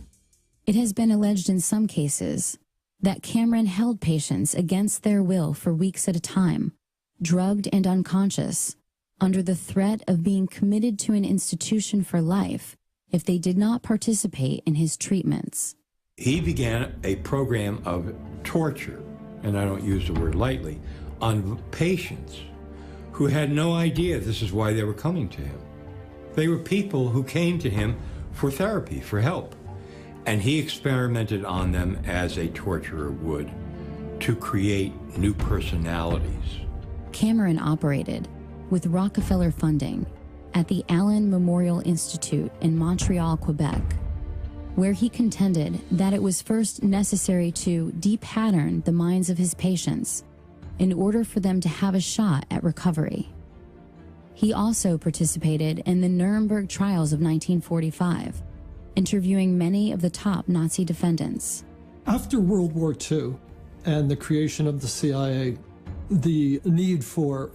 It has been alleged in some cases that Cameron held patients against their will for weeks at a time, drugged and unconscious, under the threat of being committed to an institution for life if they did not participate in his treatments. He began a program of torture, and I don't use the word lightly, on patients who had no idea this is why they were coming to him. They were people who came to him for therapy, for help, and he experimented on them as a torturer would. to create new personalities. Cameron operated, with Rockefeller funding, at the Allen Memorial Institute in Montreal, Quebec, where he contended that it was first necessary to de-pattern the minds of his patients in order for them to have a shot at recovery. He also participated in the Nuremberg trials of 1945, interviewing many of the top Nazi defendants. After World War II and the creation of the CIA, the need for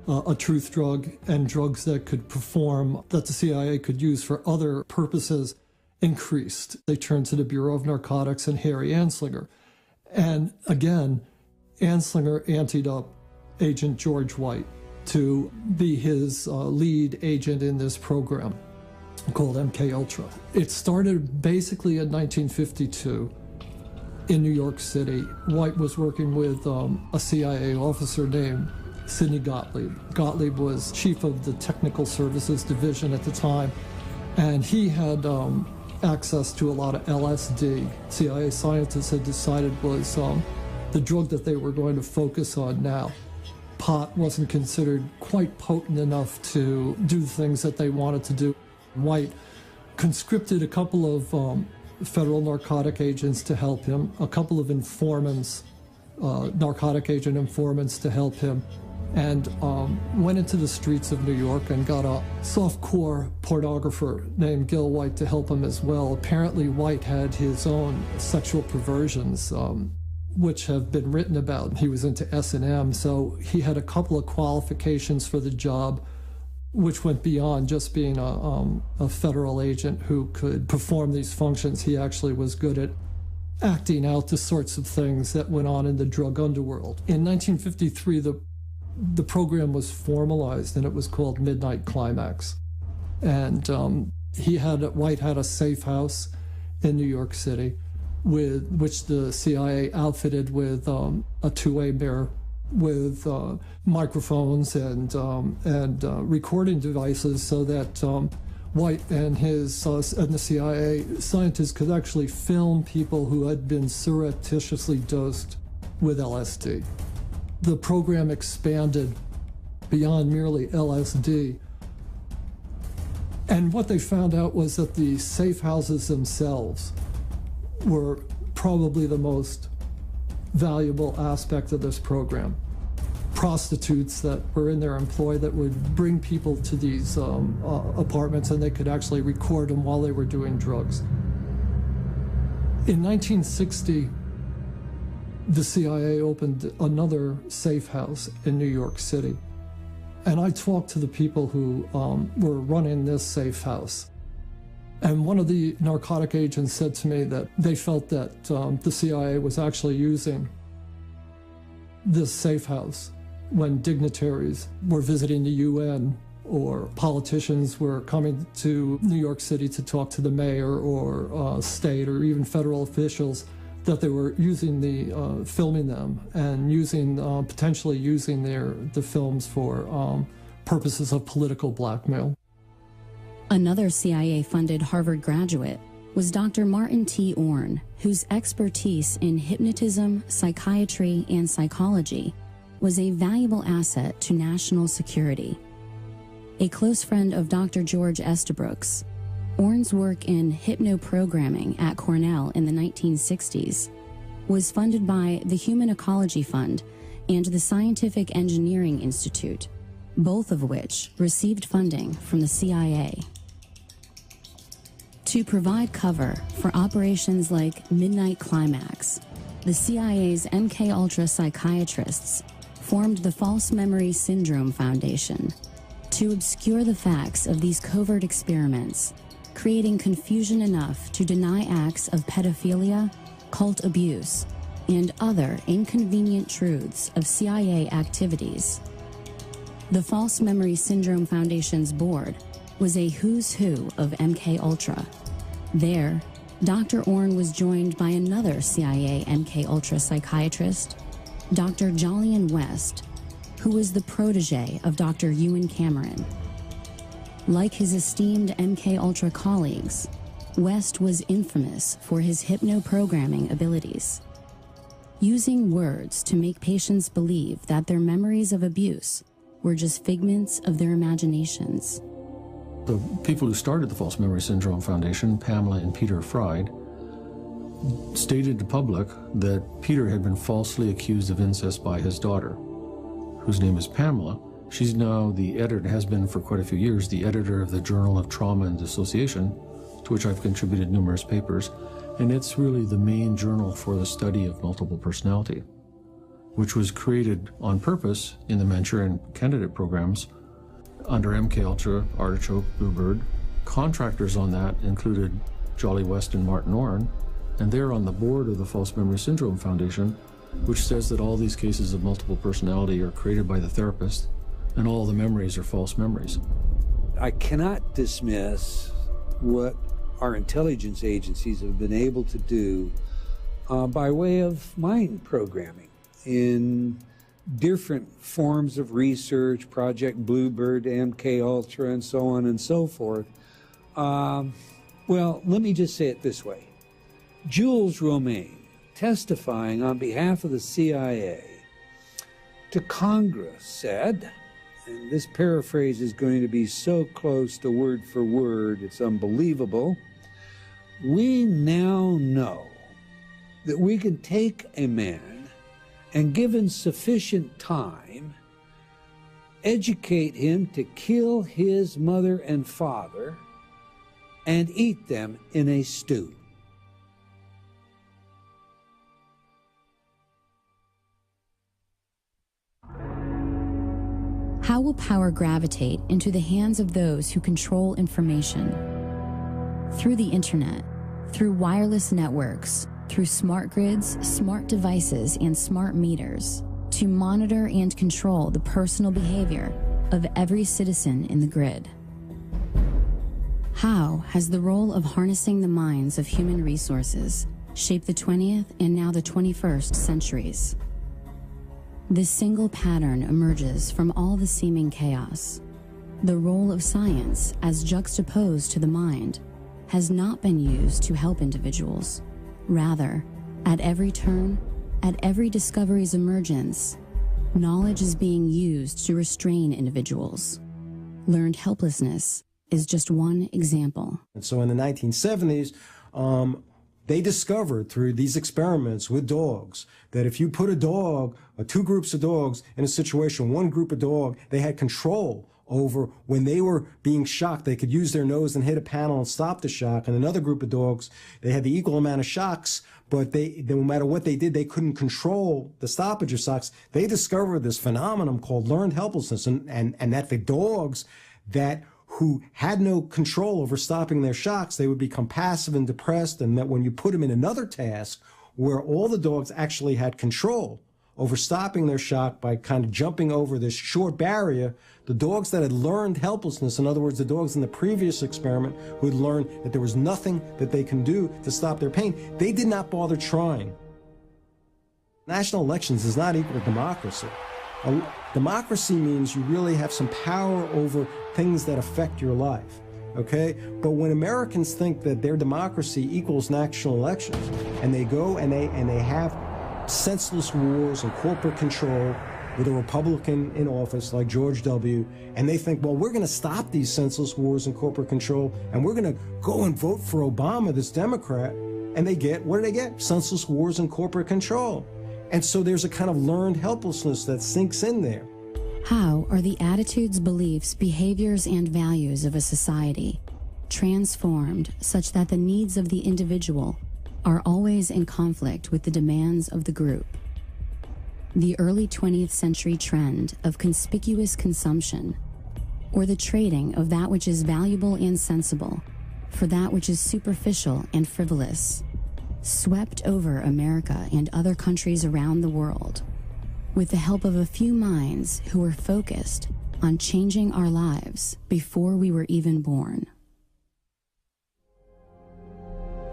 a truth drug and drugs that could perform, that the CIA could use for other purposes, increased. They turned to the Bureau of Narcotics and Harry Anslinger. And again, Anslinger anteed up Agent George White to be his lead agent in this program called MKUltra. It started basically in 1952 in New York City. White was working with a CIA officer named Sidney Gottlieb. Gottlieb was chief of the Technical Services Division at the time, and he had access to a lot of LSD. CIA scientists had decided was the drug that they were going to focus on now. Pot wasn't considered quite potent enough to do the things that they wanted to do. White conscripted a couple of federal narcotic agents to help him, a couple of informants, narcotic agent informants to help him, and went into the streets of New York and got a softcore pornographer named Gil White to help him as well. Apparently White had his own sexual perversions, which have been written about. He was into S&M, so he had a couple of qualifications for the job, which went beyond just being a federal agent who could perform these functions. He actually was good at acting out the sorts of things that went on in the drug underworld. In 1953, the program was formalized, and it was called Midnight Climax. And White had a safe house in New York City, with which the CIA outfitted with a two-way mirror with microphones and recording devices, so that White and the CIA scientists could actually film people who had been surreptitiously dosed with LSD. The program expanded beyond merely LSD. And what they found out was that the safe houses themselves were probably the most valuable aspect of this program. Prostitutes that were in their employ that would bring people to these apartments, and they could actually record them while they were doing drugs. In 1960, the CIA opened another safe house in New York City. And I talked to the people who were running this safe house. And one of the narcotic agents said to me that they felt that the CIA was actually using this safe house when dignitaries were visiting the UN or politicians were coming to New York City to talk to the mayor or state or even federal officials, that they were using filming them and potentially using the films for purposes of political blackmail. Another CIA-funded Harvard graduate was Dr. Martin T. Orne, whose expertise in hypnotism, psychiatry, and psychology was a valuable asset to national security. A close friend of Dr. George Estabrooks, Orne's work in hypnoprogramming at Cornell in the 1960s was funded by the Human Ecology Fund and the Scientific Engineering Institute, both of which received funding from the CIA. To provide cover for operations like Midnight Climax, the CIA's MKUltra psychiatrists formed the False Memory Syndrome Foundation to obscure the facts of these covert experiments, creating confusion enough to deny acts of pedophilia, cult abuse, and other inconvenient truths of CIA activities. The False Memory Syndrome Foundation's board was a who's who of MKUltra. There, Dr. Orne was joined by another CIA MKUltra psychiatrist, Dr. Jolyon West, who was the protege of Dr. Ewen Cameron. Like his esteemed MKUltra colleagues, West was infamous for his hypnoprogramming abilities. using words to make patients believe that their memories of abuse were just figments of their imaginations. The people who started the False Memory Syndrome Foundation, Pamela and Peter Fried, stated to public that Peter had been falsely accused of incest by his daughter, whose name is Pamela. She's now the editor, has been for quite a few years, the editor of the Journal of Trauma and Dissociation, to which I've contributed numerous papers, and it's really the main journal for the study of multiple personality, which was created on purpose in the Manchurian Candidate programs under MK Ultra, Artichoke, Bluebird. Contractors on that included Jolly West and Martin Orrin, and they're on the board of the False Memory Syndrome Foundation, which says that all these cases of multiple personality are created by the therapist, and all the memories are false memories. I cannot dismiss what our intelligence agencies have been able to do by way of mind programming in different forms of research, Project Bluebird, MK Ultra, and so on and so forth. Well, let me just say it this way. Jules Romaine, testifying on behalf of the CIA to Congress, said, and this paraphrase is going to be so close to word for word, it's unbelievable, "We now know that we can take a man and, given sufficient time, educate him to kill his mother and father and eat them in a stew." How will power gravitate into the hands of those who control information? Through the internet, through wireless networks, through smart grids, smart devices, and smart meters, to monitor and control the personal behavior of every citizen in the grid. How has the role of harnessing the minds of human resources shaped the 20th and now the 21st centuries? This single pattern emerges from all the seeming chaos. The role of science, as juxtaposed to the mind, has not been used to help individuals. Rather, at every turn, at every discovery's emergence, knowledge is being used to restrain individuals. Learned helplessness is just one example. And so in the 1970s, they discovered through these experiments with dogs that if you put a dog, or two groups of dogs in a situation, one group of dog, they had control over when they were being shocked. They could use their nose and hit a panel and stop the shock. And another group of dogs, they had the equal amount of shocks, but they no matter what they did, they couldn't control the stoppage of shocks. They discovered this phenomenon called learned helplessness, and that the dogs who had no control over stopping their shocks, they would become passive and depressed, and that when you put them in another task where all the dogs actually had control over stopping their shock by kind of jumping over this short barrier, the dogs that had learned helplessness, in other words, the dogs in the previous experiment who had learned that there was nothing that they can do to stop their pain, they did not bother trying. National elections is not equal to democracy. Democracy means you really have some power over things that affect your life, okay? But when Americans think that their democracy equals national elections, and they go and they have senseless wars and corporate control with a Republican in office like George W., and they think, well, we're going to stop these senseless wars and corporate control, and we're going to go and vote for Obama, this Democrat, and they get, what do they get? Senseless wars and corporate control. And so there's a kind of learned helplessness that sinks in there. How are the attitudes, beliefs, behaviors, and values of a society transformed such that the needs of the individual are always in conflict with the demands of the group? The early 20th century trend of conspicuous consumption, or the trading of that which is valuable and sensible for that which is superficial and frivolous, swept over America and other countries around the world, with the help of a few minds who were focused on changing our lives before we were even born.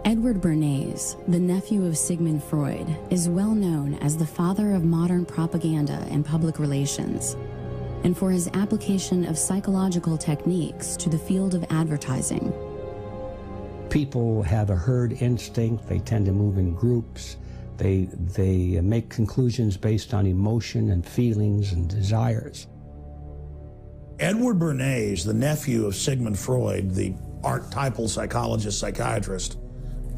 Edward Bernays, the nephew of Sigmund Freud, is well known as the father of modern propaganda and public relations, and for his application of psychological techniques to the field of advertising. People have a herd instinct. They tend to move in groups. They make conclusions based on emotion and feelings and desires. Edward Bernays, the nephew of Sigmund Freud, the archetypal psychiatrist,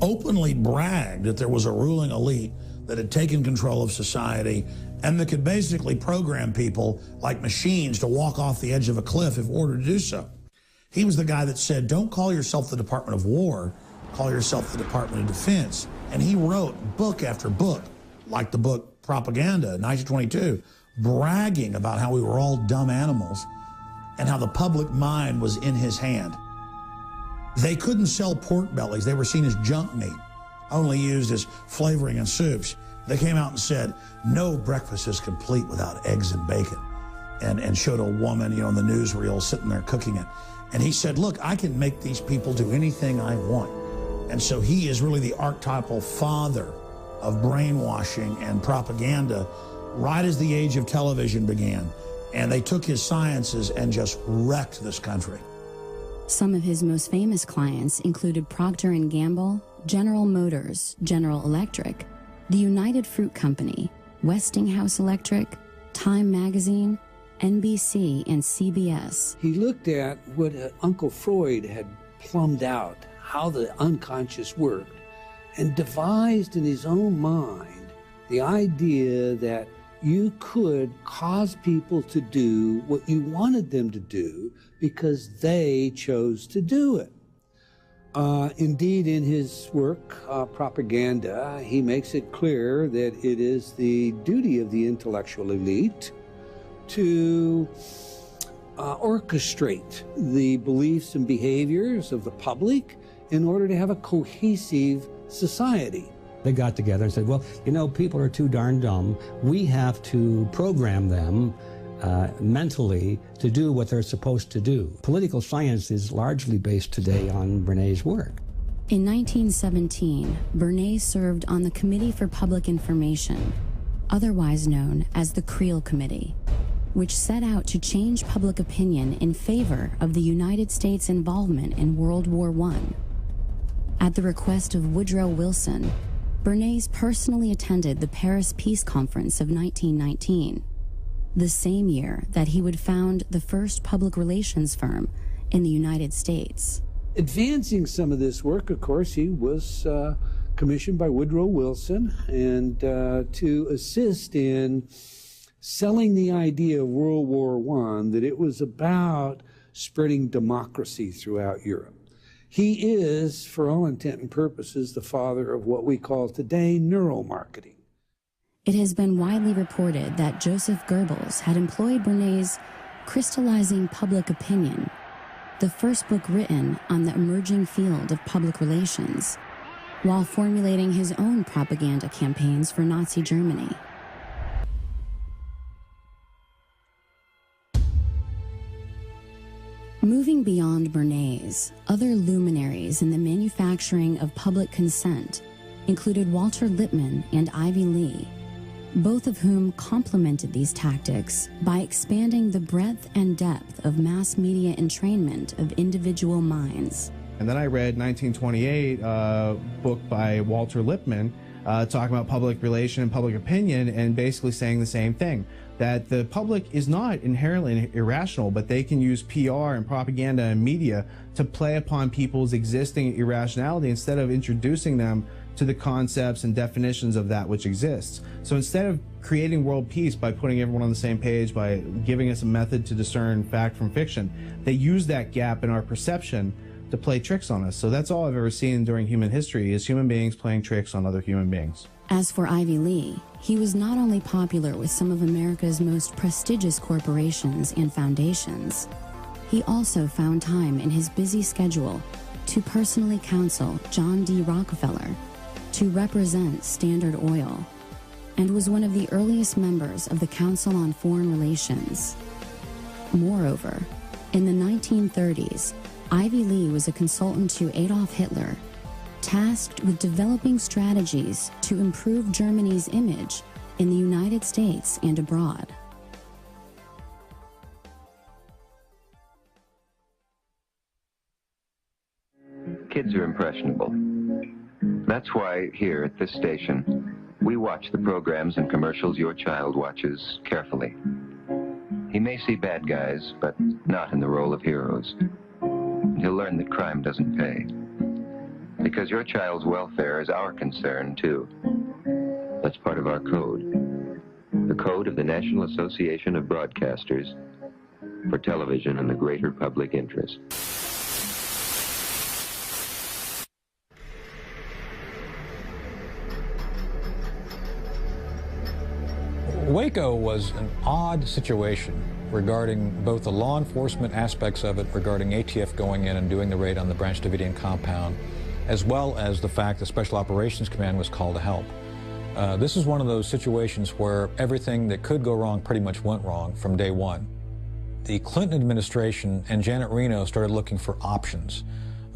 openly bragged that there was a ruling elite that had taken control of society and that could basically program people like machines to walk off the edge of a cliff if ordered to do so. He was the guy that said, don't call yourself the Department of War, call yourself the Department of Defense. And he wrote book after book, like the book Propaganda, 1922, bragging about how we were all dumb animals and how the public mind was in his hand. They couldn't sell pork bellies. They were seen as junk meat, only used as flavoring in soups. They came out and said, no breakfast is complete without eggs and bacon, and showed a woman, on the newsreel sitting there cooking it. And he said, look, I can make these people do anything I want. And so he is really the archetypal father of brainwashing and propaganda right as the age of television began. And they took his sciences and just wrecked this country. Some of his most famous clients included Procter & Gamble, General Motors, General Electric, the United Fruit Company, Westinghouse Electric, Time Magazine, NBC, and CBS. He looked at what Uncle Freud had plumbed out, how the unconscious worked, and devised in his own mind the idea that you could cause people to do what you wanted them to do because they chose to do it. Indeed, in his work, Propaganda, he makes it clear that it is the duty of the intellectual elite to orchestrate the beliefs and behaviors of the public in order to have a cohesive society. They got together and said, well, people are too darn dumb. We have to program them mentally to do what they're supposed to do. Political science is largely based today on Bernays' work. In 1917, Bernays served on the Committee for Public Information, otherwise known as the Creel Committee, which set out to change public opinion in favor of the United States' involvement in World War I. At the request of Woodrow Wilson, Bernays personally attended the Paris Peace Conference of 1919, the same year that he would found the first public relations firm in the United States. Advancing some of this work, of course, he was commissioned by Woodrow Wilson and to assist in selling the idea of World War I, that it was about spreading democracy throughout Europe. He is, for all intent and purposes, the father of what we call today neuromarketing. It has been widely reported that Joseph Goebbels had employed Bernays' Crystallizing Public Opinion, the first book written on the emerging field of public relations, while formulating his own propaganda campaigns for Nazi Germany. Moving beyond Bernays, other luminaries in the manufacturing of public consent included Walter Lippmann and Ivy Lee, both of whom complemented these tactics by expanding the breadth and depth of mass media entrainment of individual minds. And then I read 1928, a book by Walter Lippmann, talking about public relation and public opinion, and basically saying the same thing, that the public is not inherently irrational, but they can use PR and propaganda and media to play upon people's existing irrationality instead of introducing them to the concepts and definitions of that which exists. So instead of creating world peace by putting everyone on the same page, by giving us a method to discern fact from fiction, they use that gap in our perception to play tricks on us. So that's all I've ever seen during human history, is human beings playing tricks on other human beings. As for Ivy Lee, he was not only popular with some of America's most prestigious corporations and foundations, he also found time in his busy schedule to personally counsel John D. Rockefeller, to represent Standard Oil, and was one of the earliest members of the Council on Foreign Relations. Moreover, in the 1930s, Ivy Lee was a consultant to Adolf Hitler, tasked with developing strategies to improve Germany's image in the United States and abroad. Kids are impressionable. That's why here at this station, We watch the programs and commercials your child watches carefully. He may see bad guys, but not in the role of heroes. He'll learn that crime doesn't pay. Because your child's welfare is our concern, too. That's part of our code. The code of the National Association of Broadcasters for television and the greater public interest. Waco was an odd situation regarding both the law enforcement aspects of it, regarding ATF going in and doing the raid on the Branch Davidian compound, as well as the fact that Special Operations Command was called to help. This is one of those situations where everything that could go wrong pretty much went wrong from day one. The Clinton administration and Janet Reno started looking for options.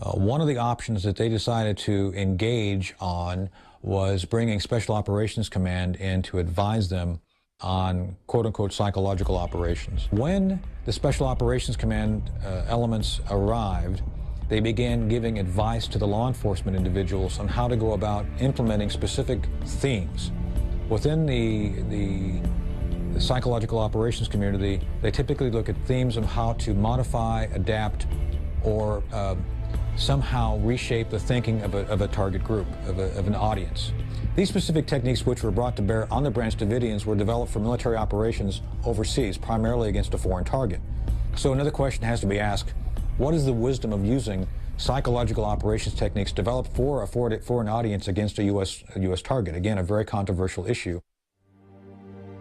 One of the options that they decided to engage on was bringing Special Operations Command in to advise them on quote-unquote psychological operations. When the Special Operations Command elements arrived, they began giving advice to the law enforcement individuals on how to go about implementing specific themes. Within the psychological operations community, they typically look at themes of how to modify, adapt, or somehow reshape the thinking of a target group, of an audience. These specific techniques, which were brought to bear on the Branch Davidians, were developed for military operations overseas, primarily against a foreign target. So another question has to be asked: what is the wisdom of using psychological operations techniques developed for a foreign audience against a U.S. target? Again, a very controversial issue.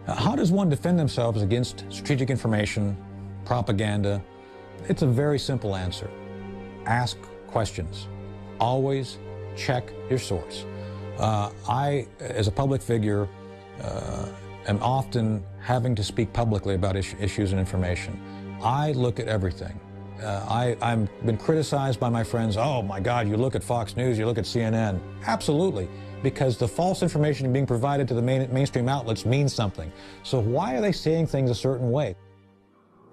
How does one defend themselves against strategic information, propaganda? It's a very simple answer. Ask questions. Always check your source. I, as a public figure, am often having to speak publicly about issues and information. I look at everything. I've been criticized by my friends. Oh my God, you look at Fox News, you look at CNN. Absolutely, because the false information being provided to the mainstream outlets means something. So why are they saying things a certain way?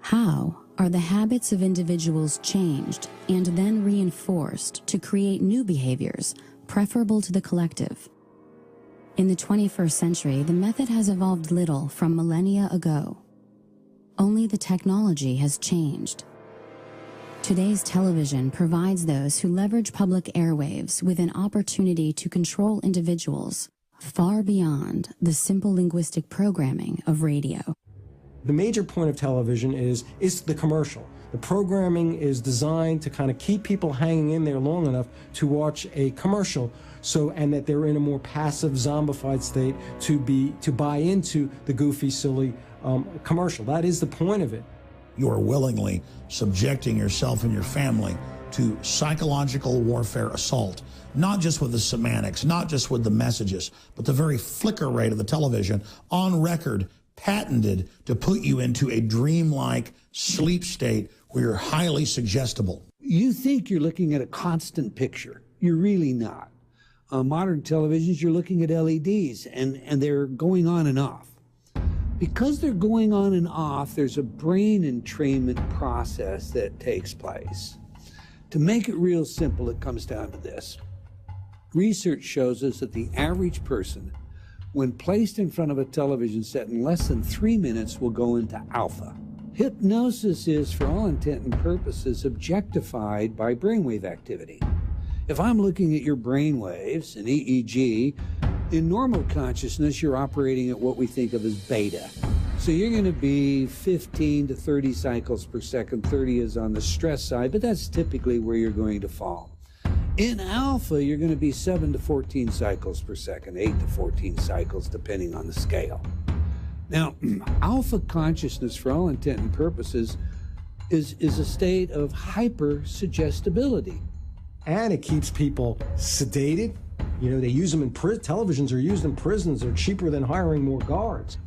How are the habits of individuals changed and then reinforced to create new behaviors preferable to the collective? In the 21st century, the method has evolved little from millennia ago. Only the technology has changed. Today's television provides those who leverage public airwaves with an opportunity to control individuals far beyond the simple linguistic programming of radio. The major point of television is the commercial. The programming is designed to kind of keep people hanging in there long enough to watch a commercial, and that they're in a more passive, zombified state to buy into the goofy, silly commercial. That is the point of it. You are willingly subjecting yourself and your family to psychological warfare assault, not just with the semantics, not just with the messages, but the very flicker rate of the television on record, patented to put you into a dreamlike sleep state where you're highly suggestible. You think you're looking at a constant picture. You're really not. On modern televisions, you're looking at LEDs, and they're going on and off. Because they're going on and off, there's a brain entrainment process that takes place. To make it real simple, it comes down to this. Research shows us that the average person, when placed in front of a television set in less than 3 minutes, will go into alpha. Hypnosis is, for all intent and purposes, objectified by brainwave activity. If I'm looking at your brainwaves, an EEG, in normal consciousness, you're operating at what we think of as beta. So you're going to be 15 to 30 cycles per second. 30 is on the stress side, but that's typically where you're going to fall. In alpha, you're going to be 7 to 14 cycles per second, 8 to 14 cycles, depending on the scale. Now, alpha consciousness, for all intent and purposes, is a state of hyper-suggestibility. And it keeps people sedated. You know, they use them in televisions are used in prisons. They're cheaper than hiring more guards.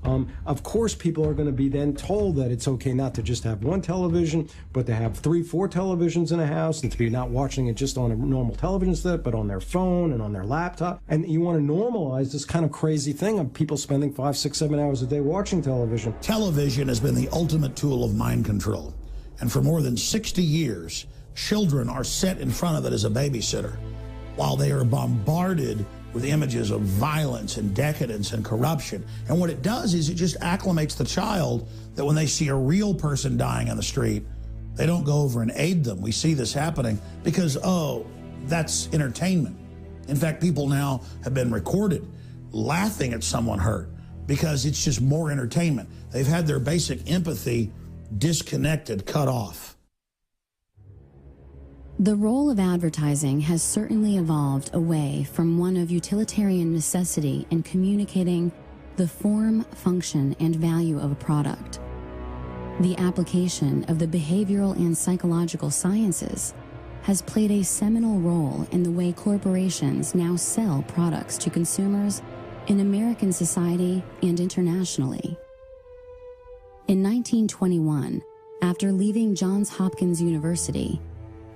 Of course, people are going to be then told that it's okay not to just have one television, but to have 3, 4 televisions in a house, and to be not watching it just on a normal television set, but on their phone and on their laptop. And you want to normalize this kind of crazy thing of people spending 5, 6, 7 hours a day watching television. Television has been the ultimate tool of mind control. And for more than 60 years, children are set in front of it as a babysitter, while they are bombarded with images of violence and decadence and corruption. And what it does is it just acclimates the child that when they see a real person dying on the street, they don't go over and aid them. We see this happening because, oh, that's entertainment. In fact, people now have been recorded laughing at someone hurt because it's just more entertainment. They've had their basic empathy disconnected, cut off. The role of advertising has certainly evolved away from one of utilitarian necessity in communicating the form, function, and value of a product. The application of the behavioral and psychological sciences has played a seminal role in the way corporations now sell products to consumers in American society and internationally. In 1921, after leaving Johns Hopkins University,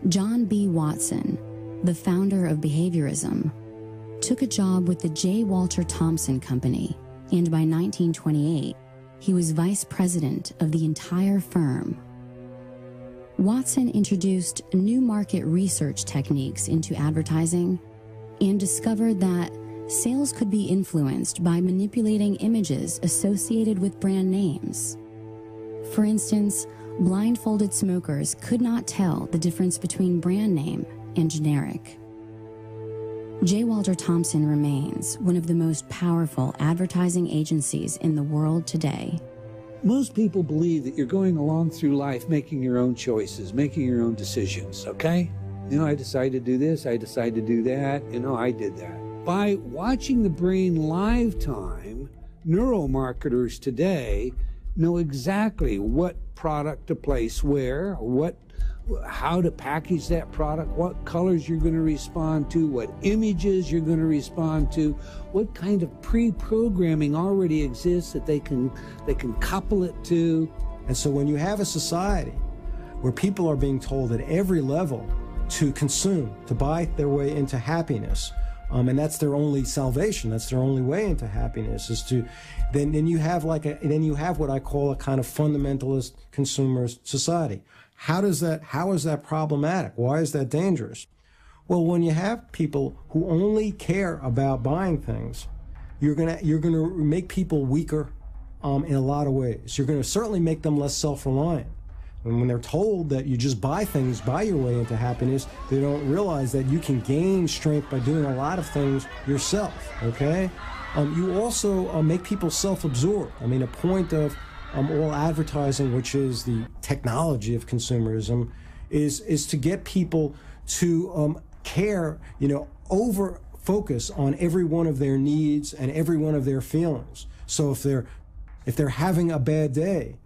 John B. Watson, the founder of behaviorism, took a job with the J. Walter Thompson Company, and by 1928, he was vice president of the entire firm. Watson introduced new market research techniques into advertising and discovered that sales could be influenced by manipulating images associated with brand names. For instance, blindfolded smokers could not tell the difference between brand name and generic. J. Walter Thompson remains one of the most powerful advertising agencies in the world today. Most people believe that you're going along through life making your own choices, making your own decisions, okay? You know, I decided to do this, I decided to do that, you know, I did that. By watching the brain live time, neuromarketers today know exactly what product to place where, how to package that product, what colors you're going to respond to, what images you're going to respond to, what kind of pre-programming already exists that they can couple it to. And so when you have a society where people are being told at every level to consume, to buy their way into happiness, and that's their only salvation, that's their only way into happiness, is to, then you have what I call a kind of fundamentalist consumer society. How is that problematic? Why is that dangerous? Well, when you have people who only care about buying things, you're gonna make people weaker in a lot of ways. You're gonna certainly make them less self-reliant. And when they're told that you just buy things, buy your way into happiness, they don't realize that you can gain strength by doing a lot of things yourself, okay? You also make people self-absorbed. I mean, a point of all advertising, which is the technology of consumerism, is to get people to care, over focus on every one of their needs and every one of their feelings. So if they're having a bad day,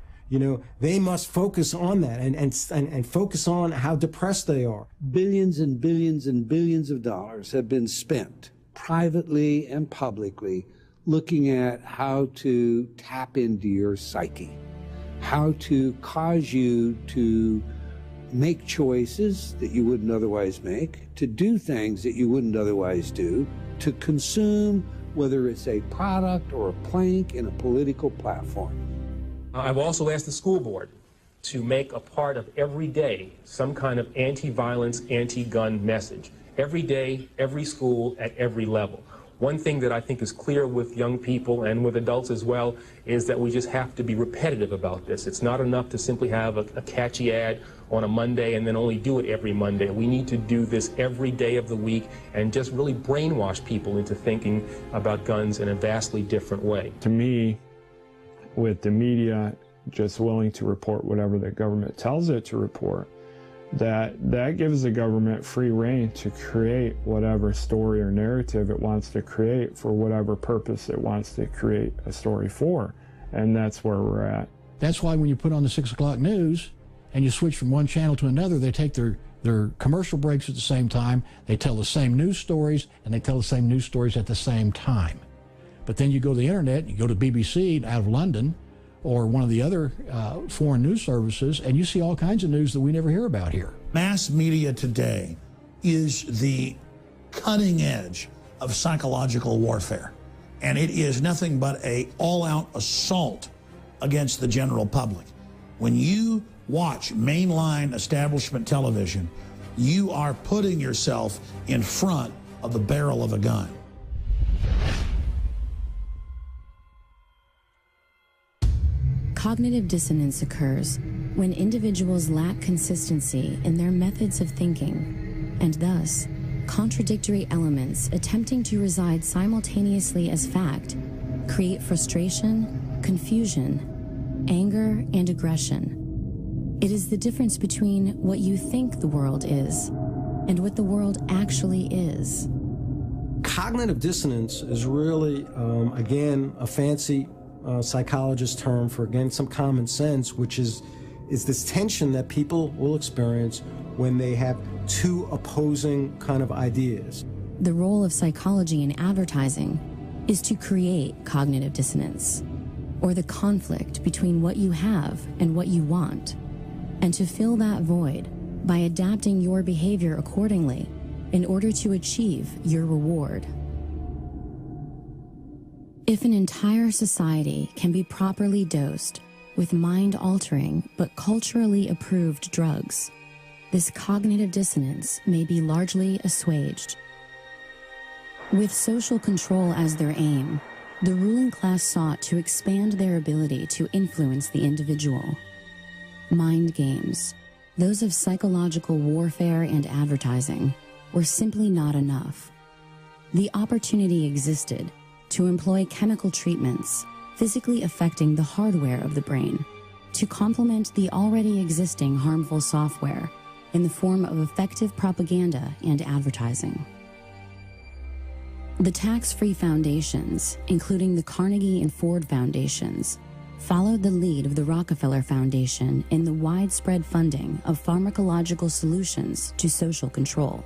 they must focus on that and focus on how depressed they are. Billions and billions and billions of dollars have been spent privately and publicly looking at how to tap into your psyche, how to cause you to make choices that you wouldn't otherwise make, to do things that you wouldn't otherwise do, to consume, whether it's a product or a plank in a political platform. I've also asked the school board to make a part of every day some kind of anti-violence, anti-gun message. Every day, every school, at every level. One thing that I think is clear with young people and with adults as well is that we just have to be repetitive about this. It's not enough to simply have a catchy ad on a Monday and then only do it every Monday. We need to do this every day of the week and just really brainwash people into thinking about guns in a vastly different way. To me, with the media just willing to report whatever the government tells it to report, that gives the government free rein to create whatever story or narrative it wants to create for whatever purpose it wants to create a story for. And that's where we're at. That's why when you put on the 6 o'clock news and you switch from one channel to another, they take their commercial breaks at the same time, they tell the same news stories, and they tell the same news stories at the same time. But then you go to the internet, you go to BBC out of London, or one of the other foreign news services, and you see all kinds of news that we never hear about here. Mass media today is the cutting edge of psychological warfare, and it is nothing but an all-out assault against the general public. When you watch mainline establishment television, you are putting yourself in front of the barrel of a gun. Cognitive dissonance occurs when individuals lack consistency in their methods of thinking, and thus, contradictory elements attempting to reside simultaneously as fact create frustration, confusion, anger, and aggression. It is the difference between what you think the world is and what the world actually is. Cognitive dissonance is really, again, a fancy psychologist term for, again, some common sense, which is this tension that people will experience when they have two opposing kind of ideas. The role of psychology in advertising is to create cognitive dissonance, or the conflict between what you have and what you want, and to fill that void by adapting your behavior accordingly in order to achieve your reward. If an entire society can be properly dosed with mind-altering but culturally approved drugs, this cognitive dissonance may be largely assuaged. With social control as their aim, the ruling class sought to expand their ability to influence the individual. Mind games, those of psychological warfare and advertising, were simply not enough. The opportunity existed to employ chemical treatments physically affecting the hardware of the brain to complement the already existing harmful software in the form of effective propaganda and advertising. The tax-free foundations, including the Carnegie and Ford Foundations, followed the lead of the Rockefeller Foundation in the widespread funding of pharmacological solutions to social control.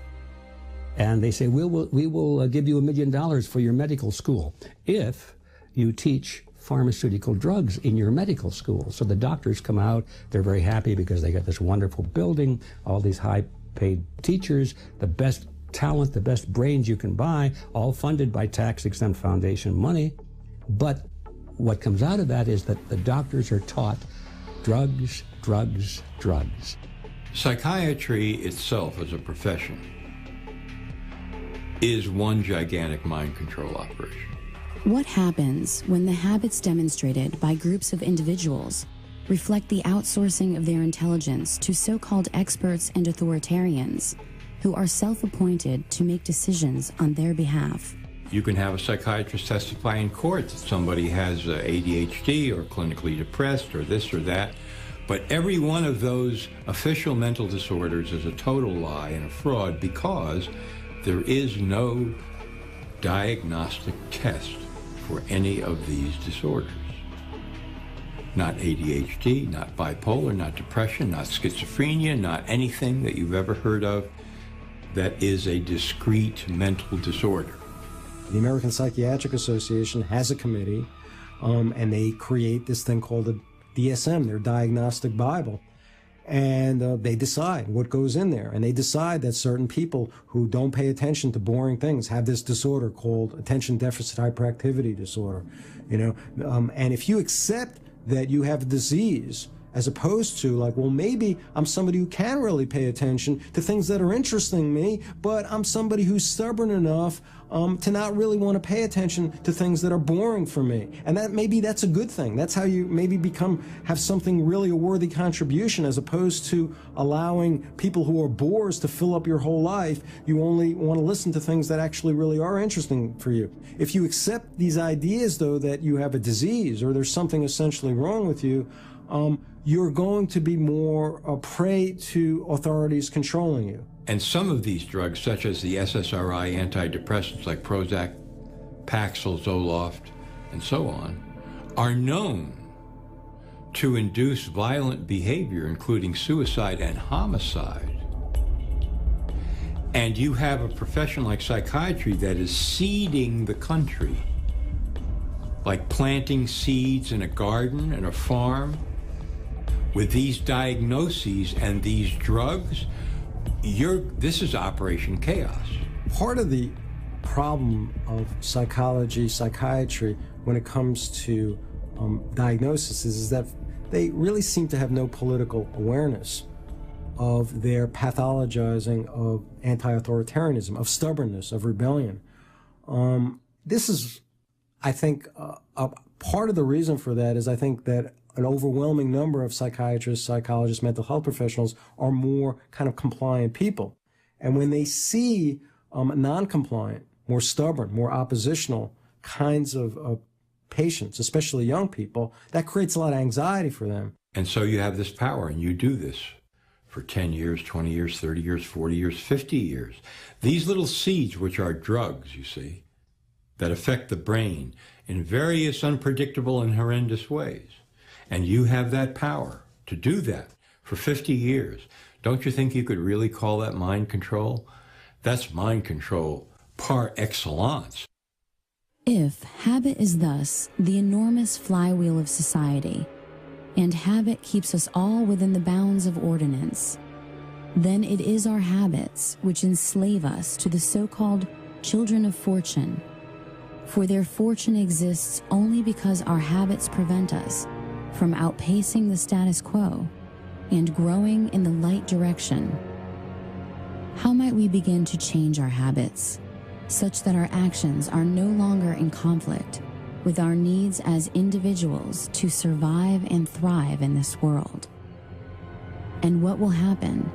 And they say, we will give you $1 million for your medical school if you teach pharmaceutical drugs in your medical school. So the doctors come out, they're very happy because they got this wonderful building, all these high-paid teachers, the best talent, the best brains you can buy, all funded by tax-exempt foundation money. But what comes out of that is that the doctors are taught drugs, drugs, drugs. Psychiatry itself as a profession is one gigantic mind control operation. What happens when the habits demonstrated by groups of individuals reflect the outsourcing of their intelligence to so-called experts and authoritarians who are self-appointed to make decisions on their behalf? You can have a psychiatrist testify in court that somebody has ADHD or clinically depressed or this or that, but every one of those official mental disorders is a total lie and a fraud because there is no diagnostic test for any of these disorders. Not ADHD, not bipolar, not depression, not schizophrenia, not anything that you've ever heard of that is a discrete mental disorder. The American Psychiatric Association has a committee, and they create this thing called the DSM, their Diagnostic Bible. And they decide what goes in there. And they decide that certain people who don't pay attention to boring things have this disorder called attention deficit hyperactivity disorder. And if you accept that you have a disease, as opposed to like, well, maybe I'm somebody who can really pay attention to things that are interesting me, but I'm somebody who's stubborn enough to not really want to pay attention to things that are boring for me. And that maybe that's a good thing. That's how you maybe have something really a worthy contribution, as opposed to allowing people who are bores to fill up your whole life. You only want to listen to things that actually really are interesting for you. If you accept these ideas, though, that you have a disease or there's something essentially wrong with you, you're going to be more a prey to authorities controlling you. And some of these drugs, such as the SSRI antidepressants like Prozac, Paxil, Zoloft, and so on, are known to induce violent behavior, including suicide and homicide. And you have a profession like psychiatry that is seeding the country, like planting seeds in a garden and a farm, with these diagnoses and these drugs. This is Operation Chaos. Part of the problem of psychiatry, when it comes to diagnosis is that they really seem to have no political awareness of their pathologizing of anti-authoritarianism, of stubbornness, of rebellion. This is, I think, a part of the reason for that is I think that an overwhelming number of psychiatrists, psychologists, mental health professionals are more kind of compliant people. And when they see non-compliant, more stubborn, more oppositional kinds of patients, especially young people, that creates a lot of anxiety for them. And so you have this power, and you do this for 10 years, 20 years, 30 years, 40 years, 50 years. These little seeds, which are drugs, you see, that affect the brain in various unpredictable and horrendous ways. And you have that power to do that for 50 years. Don't you think you could really call that mind control? That's mind control par excellence. If habit is thus the enormous flywheel of society, and habit keeps us all within the bounds of ordinance, then it is our habits which enslave us to the so-called children of fortune. For their fortune exists only because our habits prevent us from outpacing the status quo and growing in the light direction. How might we begin to change our habits such that our actions are no longer in conflict with our needs as individuals to survive and thrive in this world? And what will happen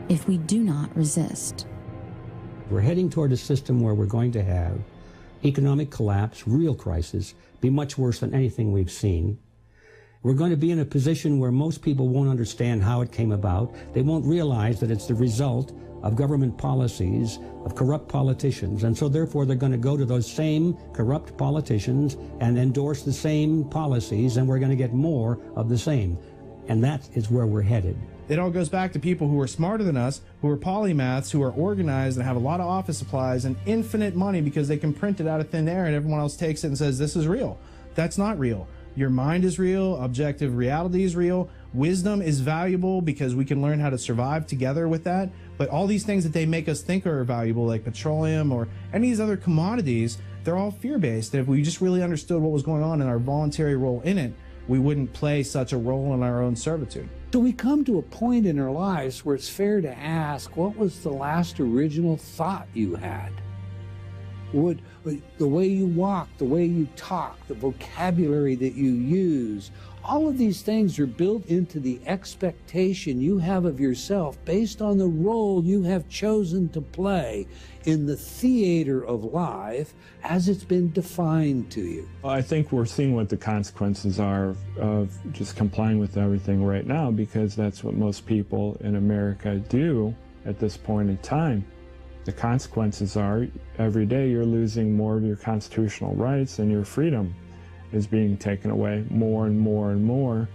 if we do not resist? We're heading toward a system where we're going to have economic collapse, real crisis, be much worse than anything we've seen. We're going to be in a position where most people won't understand how it came about. They won't realize that it's the result of government policies, of corrupt politicians, and so therefore they're going to go to those same corrupt politicians and endorse the same policies, and we're going to get more of the same. And that is where we're headed. It all goes back to people who are smarter than us, who are polymaths, who are organized and have a lot of office supplies and infinite money because they can print it out of thin air and everyone else takes it and says, this is real. That's not real. Your mind is real, objective reality is real, wisdom is valuable because we can learn how to survive together with that. But all these things that they make us think are valuable, like petroleum or any of these other commodities, they're all fear-based. If we just really understood what was going on and our voluntary role in it, we wouldn't play such a role in our own servitude. So we come to a point in our lives where it's fair to ask, what was the last original thought you had? The way you walk, the way you talk, the vocabulary that you use, all of these things are built into the expectation you have of yourself based on the role you have chosen to play in the theater of life as it's been defined to you. I think we're seeing what the consequences are of just complying with everything right now, because that's what most people in America do at this point in time. The consequences are every day you're losing more of your constitutional rights, and your freedom is being taken away more and more and more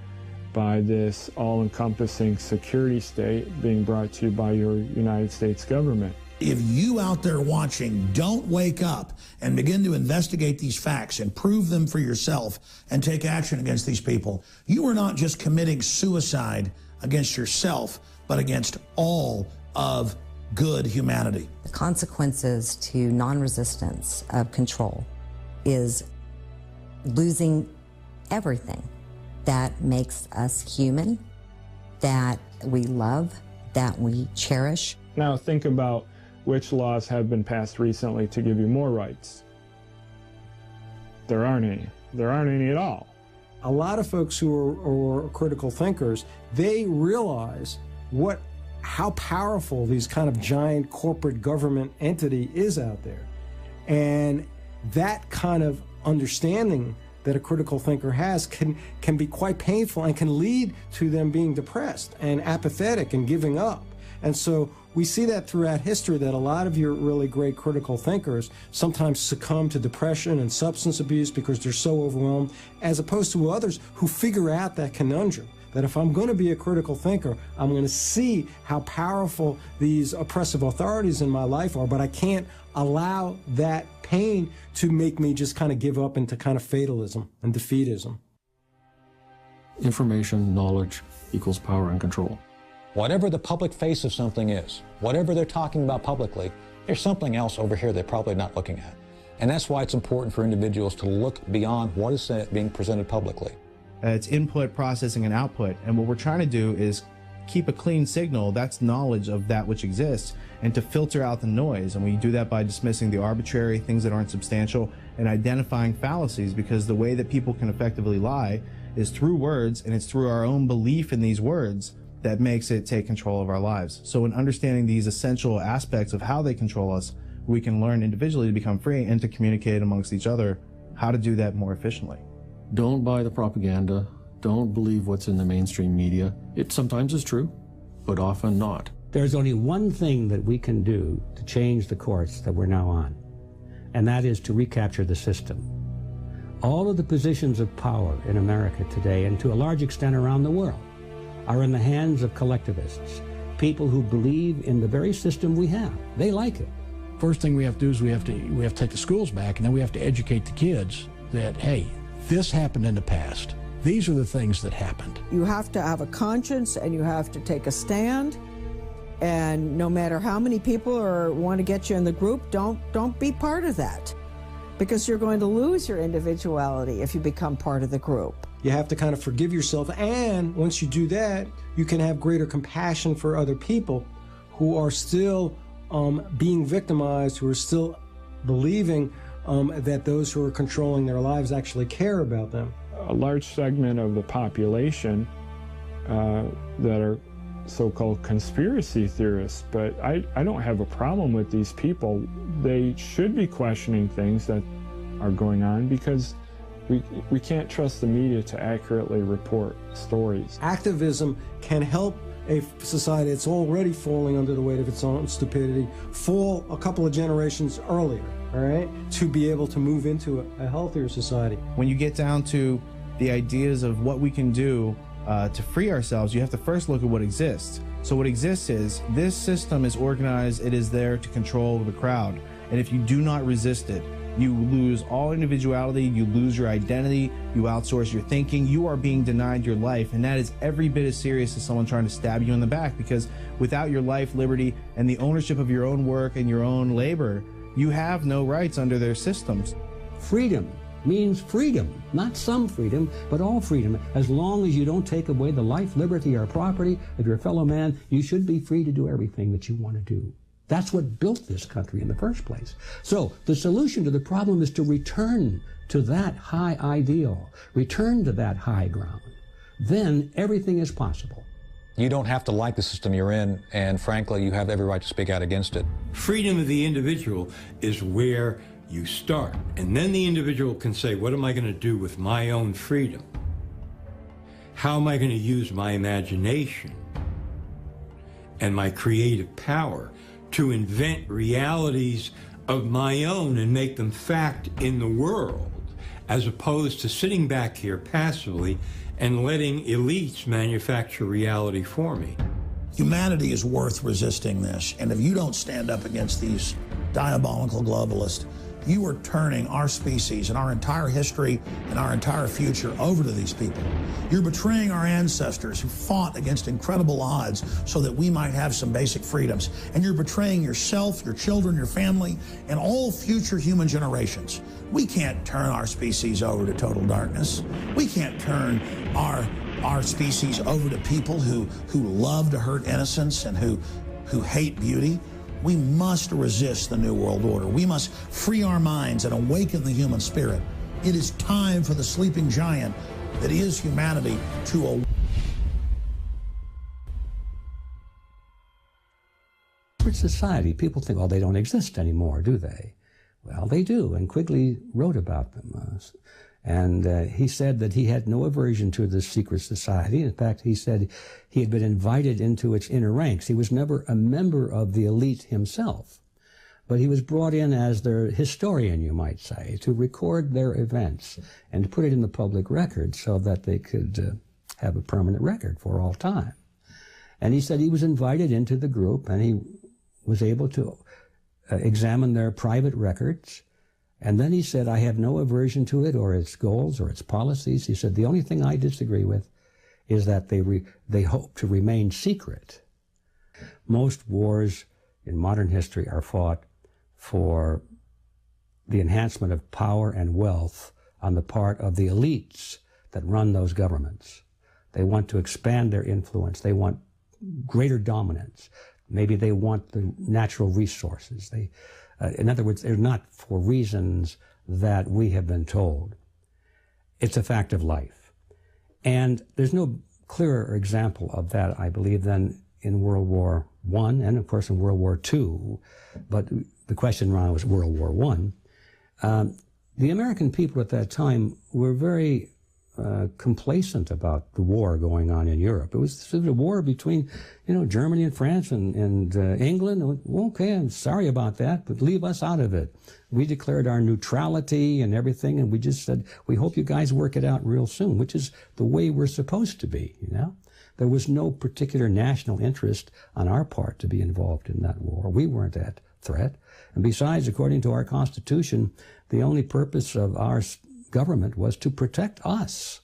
by this all-encompassing security state being brought to you by your United States government. If you out there watching don't wake up and begin to investigate these facts and prove them for yourself and take action against these people, you are not just committing suicide against yourself, but against all of good humanity. The consequences to non-resistance of control is losing everything that makes us human, that we love, that we cherish. Now think about which laws have been passed recently to give you more rights. There aren't any. There aren't any at all. A lot of folks who are critical thinkers, they realize how powerful these kind of giant corporate government entity is out there. And that kind of understanding that a critical thinker has can be quite painful and can lead to them being depressed and apathetic and giving up. And so we see that throughout history, that a lot of your really great critical thinkers sometimes succumb to depression and substance abuse because they're so overwhelmed, as opposed to others who figure out that conundrum, that if I'm going to be a critical thinker, I'm going to see how powerful these oppressive authorities in my life are, but I can't allow that pain to make me just kind of give up into kind of fatalism and defeatism. Information, knowledge equals power and control. Whatever the public face of something is, whatever they're talking about publicly, there's something else over here they're probably not looking at. And that's why it's important for individuals to look beyond what is being presented publicly. It's input, processing, and output. And what we're trying to do is keep a clean signal, that's knowledge of that which exists, and to filter out the noise. And we do that by dismissing the arbitrary, things that aren't substantial, and identifying fallacies, because the way that people can effectively lie is through words, and it's through our own belief in these words that makes it take control of our lives. So in understanding these essential aspects of how they control us, we can learn individually to become free and to communicate amongst each other how to do that more efficiently. Don't buy the propaganda. Don't believe what's in the mainstream media. It sometimes is true, but often not. There's only one thing that we can do to change the course that we're now on, and that is to recapture the system. All of the positions of power in America today, and to a large extent around the world, are in the hands of collectivists, people who believe in the very system we have. They like it. First thing we have to do is we have to take the schools back, and then we have to educate the kids that, hey, this happened in the past. These are the things that happened. You have to have a conscience, and you have to take a stand. And no matter how many people want to get you in the group, don't be part of that, because you're going to lose your individuality if you become part of the group. You have to kind of forgive yourself, and once you do that, you can have greater compassion for other people who are still being victimized, who are still believing that those who are controlling their lives actually care about them. A large segment of the population that are so-called conspiracy theorists, but I don't have a problem with these people. They should be questioning things that are going on, because we can't trust the media to accurately report stories. Activism can help a society that's already falling under the weight of its own stupidity fall a couple of generations earlier, all right, to be able to move into a healthier society. When you get down to the ideas of what we can do to free ourselves, you have to first look at what exists. So what exists is this system is organized, it is there to control the crowd. And if you do not resist it, you lose all individuality, you lose your identity, you outsource your thinking, you are being denied your life. And that is every bit as serious as someone trying to stab you in the back, because without your life, liberty, and the ownership of your own work and your own labor, you have no rights under their systems. Freedom means freedom, not some freedom, but all freedom. As long as you don't take away the life, liberty, or property of your fellow man, you should be free to do everything that you want to do. That's what built this country in the first place. So the solution to the problem is to return to that high ideal, return to that high ground. Then everything is possible. You don't have to like the system you're in, and frankly, you have every right to speak out against it. Freedom of the individual is where you start. And then the individual can say, what am I going to do with my own freedom? How am I going to use my imagination and my creative power to invent realities of my own and make them fact in the world, as opposed to sitting back here passively and letting elites manufacture reality for me. Humanity is worth resisting this, and if you don't stand up against these diabolical globalists, you are turning our species and our entire history and our entire future over to these people. You're betraying our ancestors who fought against incredible odds so that we might have some basic freedoms. And you're betraying yourself, your children, your family, and all future human generations. We can't turn our species over to total darkness. We can't turn our species over to people who love to hurt innocents and who hate beauty. We must resist the New World Order. We must free our minds and awaken the human spirit. It is time for the sleeping giant that is humanity to awaken. Society, people think, oh, they don't exist anymore, do they? Well, they do, and Quigley wrote about them. And he said that he had no aversion to this secret society. In fact, he said he had been invited into its inner ranks. He was never a member of the elite himself, but he was brought in as their historian, you might say, to record their events and to put it in the public record so that they could have a permanent record for all time. And he said he was invited into the group, and he was able to examine their private records. And then he said, I have no aversion to it or its goals or its policies. He said, the only thing I disagree with is that they hope to remain secret. Most wars in modern history are fought for the enhancement of power and wealth on the part of the elites that run those governments. They want to expand their influence. They want greater dominance. Maybe they want the natural resources. In other words, they're not for reasons that we have been told. It's a fact of life. And there's no clearer example of that, I believe, than in World War I and, of course, in World War II. But the question around was World War I. The American people at that time were very complacent about the war going on in Europe. It was sort of a war between, Germany and France and England. Okay, I'm sorry about that, but leave us out of it. We declared our neutrality and everything, and we just said, we hope you guys work it out real soon, which is the way we're supposed to be, There was no particular national interest on our part to be involved in that war. We weren't that threat. And besides, according to our Constitution, the only purpose of our government was to protect us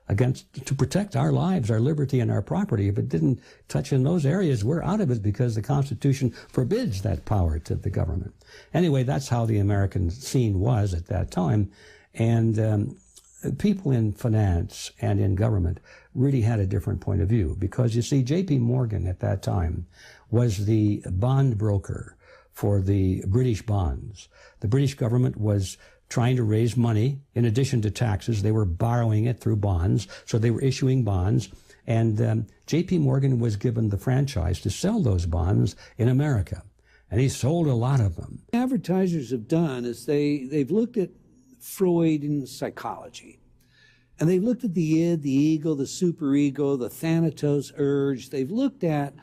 to protect our lives, our liberty, and our property. If it didn't touch in those areas, we're out of it because the Constitution forbids that power to the government. Anyway, that's how the American scene was at that time. And people in finance and in government really had a different point of view because, you see, J.P. Morgan at that time was the bond broker for the British bonds. The British government was trying to raise money in addition to taxes. They were borrowing it through bonds, so they were issuing bonds. And J.P. Morgan was given the franchise to sell those bonds in America. And he sold a lot of them. Advertisers have done is they've looked at Freud and psychology. And they've looked at the id, the ego, the superego, the thanatos urge. They've looked at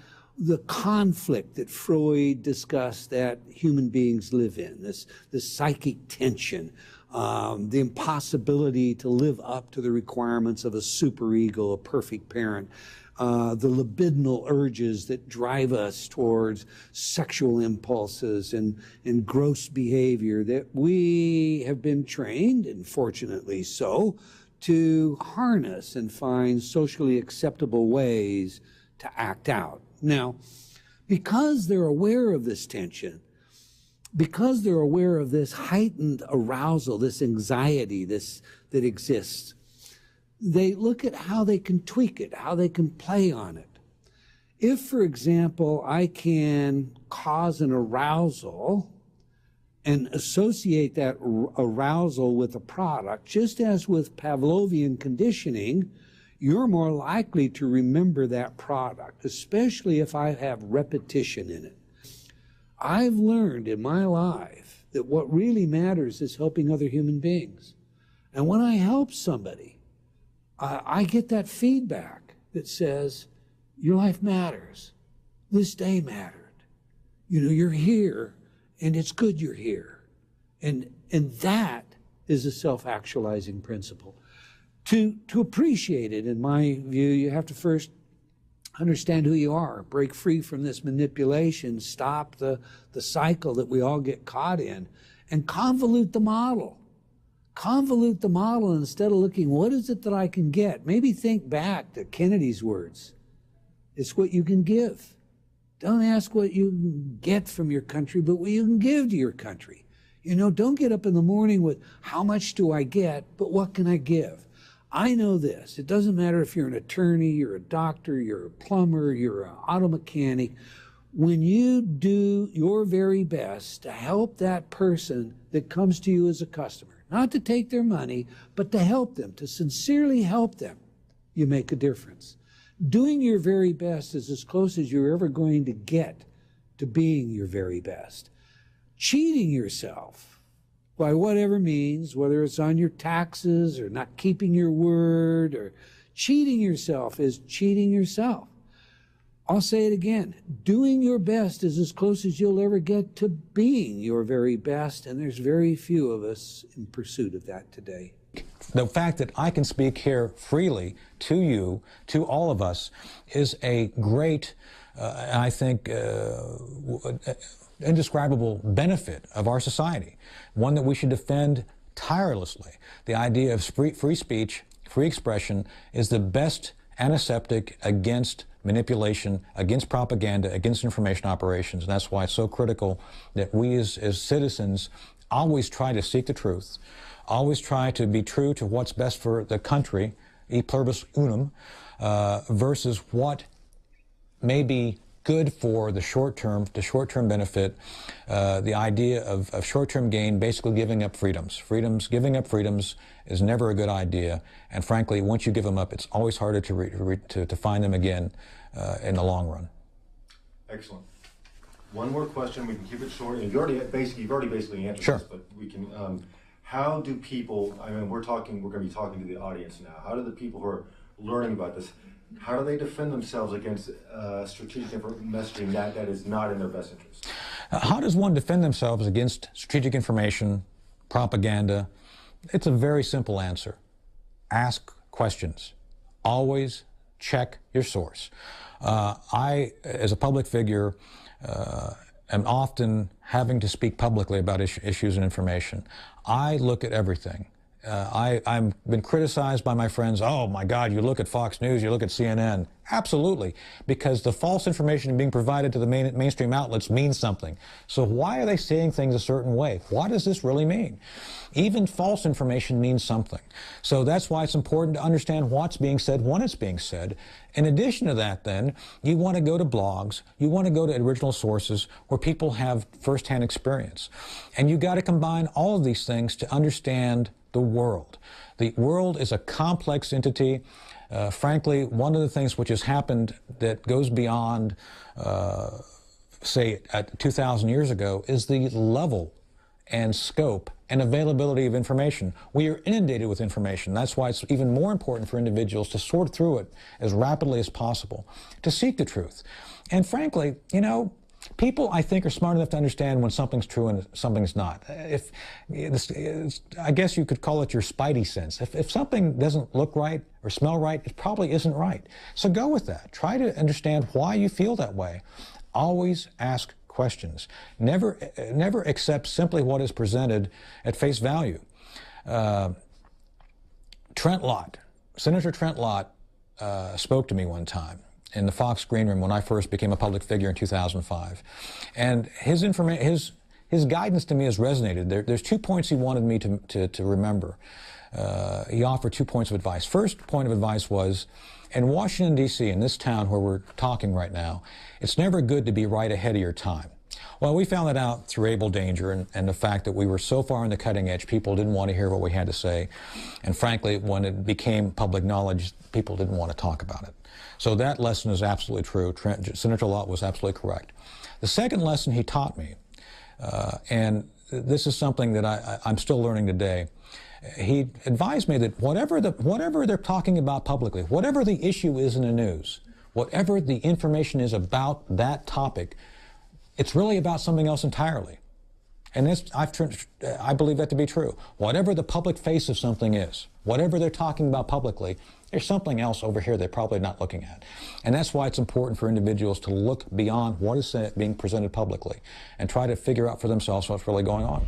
the conflict that Freud discussed that human beings live in, this psychic tension, the impossibility to live up to the requirements of a superego, a perfect parent, the libidinal urges that drive us towards sexual impulses and gross behavior that we have been trained, and fortunately so, to harness and find socially acceptable ways to act out. Now, because they're aware of this tension, because they're aware of this heightened arousal, this anxiety that exists, they look at how they can tweak it, how they can play on it. If, for example, I can cause an arousal and associate that arousal with a product, just as with Pavlovian conditioning, you're more likely to remember that product, especially if I have repetition in it. I've learned in my life that what really matters is helping other human beings. And when I help somebody, I get that feedback that says, your life matters. This day mattered. You're here, and it's good you're here. And that is a self-actualizing principle. To appreciate it, in my view, you have to first understand who you are, break free from this manipulation, stop the cycle that we all get caught in, and convolute the model. Convolute the model instead of looking, what is it that I can get? Maybe think back to Kennedy's words. It's what you can give. Don't ask what you can get from your country, but what you can give to your country. Don't get up in the morning with, how much do I get, but what can I give? I know this. It doesn't matter if you're an attorney, you're a doctor, you're a plumber, you're an auto mechanic. When you do your very best to help that person that comes to you as a customer, not to take their money, but to help them, to sincerely help them, you make a difference. Doing your very best is as close as you're ever going to get to being your very best. Cheating yourself by whatever means, whether it's on your taxes or not keeping your word or cheating yourself, is cheating yourself. I'll say it again. Doing your best is as close as you'll ever get to being your very best, and there's very few of us in pursuit of that today. The fact that I can speak here freely to you, to all of us, is a great, I think, indescribable benefit of our society, one that we should defend tirelessly. The idea of free speech, free expression, is the best antiseptic against manipulation, against propaganda, against information operations. And that's why it's so critical that we as citizens always try to seek the truth, always try to be true to what's best for the country, e pluribus unum, versus what may be good for the short-term benefit, the idea of short-term gain, basically giving up freedoms. Giving up freedoms is never a good idea, and frankly, once you give them up, it's always harder to find them again in the long run. Excellent. One more question, we can keep it short, and you've already basically answered Sure. this, but we can, how do people, I mean, we're going to be talking to the audience now, how do the people who are learning about this, how do they defend themselves against strategic messaging that is not in their best interest? How does one defend themselves against strategic information, propaganda? It's a very simple answer. Ask questions. Always check your source. I, as a public figure, am often having to speak publicly about issues and information. I look at everything. I've been criticized by my friends, oh my God, you look at Fox News, you look at CNN. Absolutely, because the false information being provided to the mainstream outlets means something. So why are they saying things a certain way? What does this really mean? Even false information means something. So that's why it's important to understand what's being said when it's being said. In addition to that, then, you want to go to blogs, you want to go to original sources where people have firsthand experience. And you've got to combine all of these things to understand the world. The world is a complex entity. Frankly, one of the things which has happened that goes beyond, say, 2,000 years ago is the level and scope and availability of information. We are inundated with information. That's why it's even more important for individuals to sort through it as rapidly as possible, to seek the truth. And frankly, you know, people, I think, are smart enough to understand when something's true and something's not. I guess you could call it your spidey sense. If something doesn't look right or smell right, it probably isn't right. So go with that. Try to understand why you feel that way. Always ask questions. Never accept simply what is presented at face value. Trent Lott, Senator Trent Lott, spoke to me one time in the Fox Green Room when I first became a public figure in 2005. And his guidance to me has resonated. There's 2 points he wanted me to remember. He offered 2 points of advice. First point of advice was, in Washington, D.C., in this town where we're talking right now, it's never good to be right ahead of your time. Well, we found that out through Able Danger and the fact that we were so far on the cutting edge, people didn't want to hear what we had to say. And frankly, when it became public knowledge, people didn't want to talk about it. So that lesson is absolutely true. Senator Lott was absolutely correct. The second lesson he taught me, and this is something that I'm still learning today, he advised me that whatever they're talking about publicly, whatever the issue is in the news, whatever the information is about that topic, it's really about something else entirely. And I believe that to be true. Whatever the public face of something is, whatever they're talking about publicly, there's something else over here they're probably not looking at. And that's why it's important for individuals to look beyond what is being presented publicly and try to figure out for themselves what's really going on.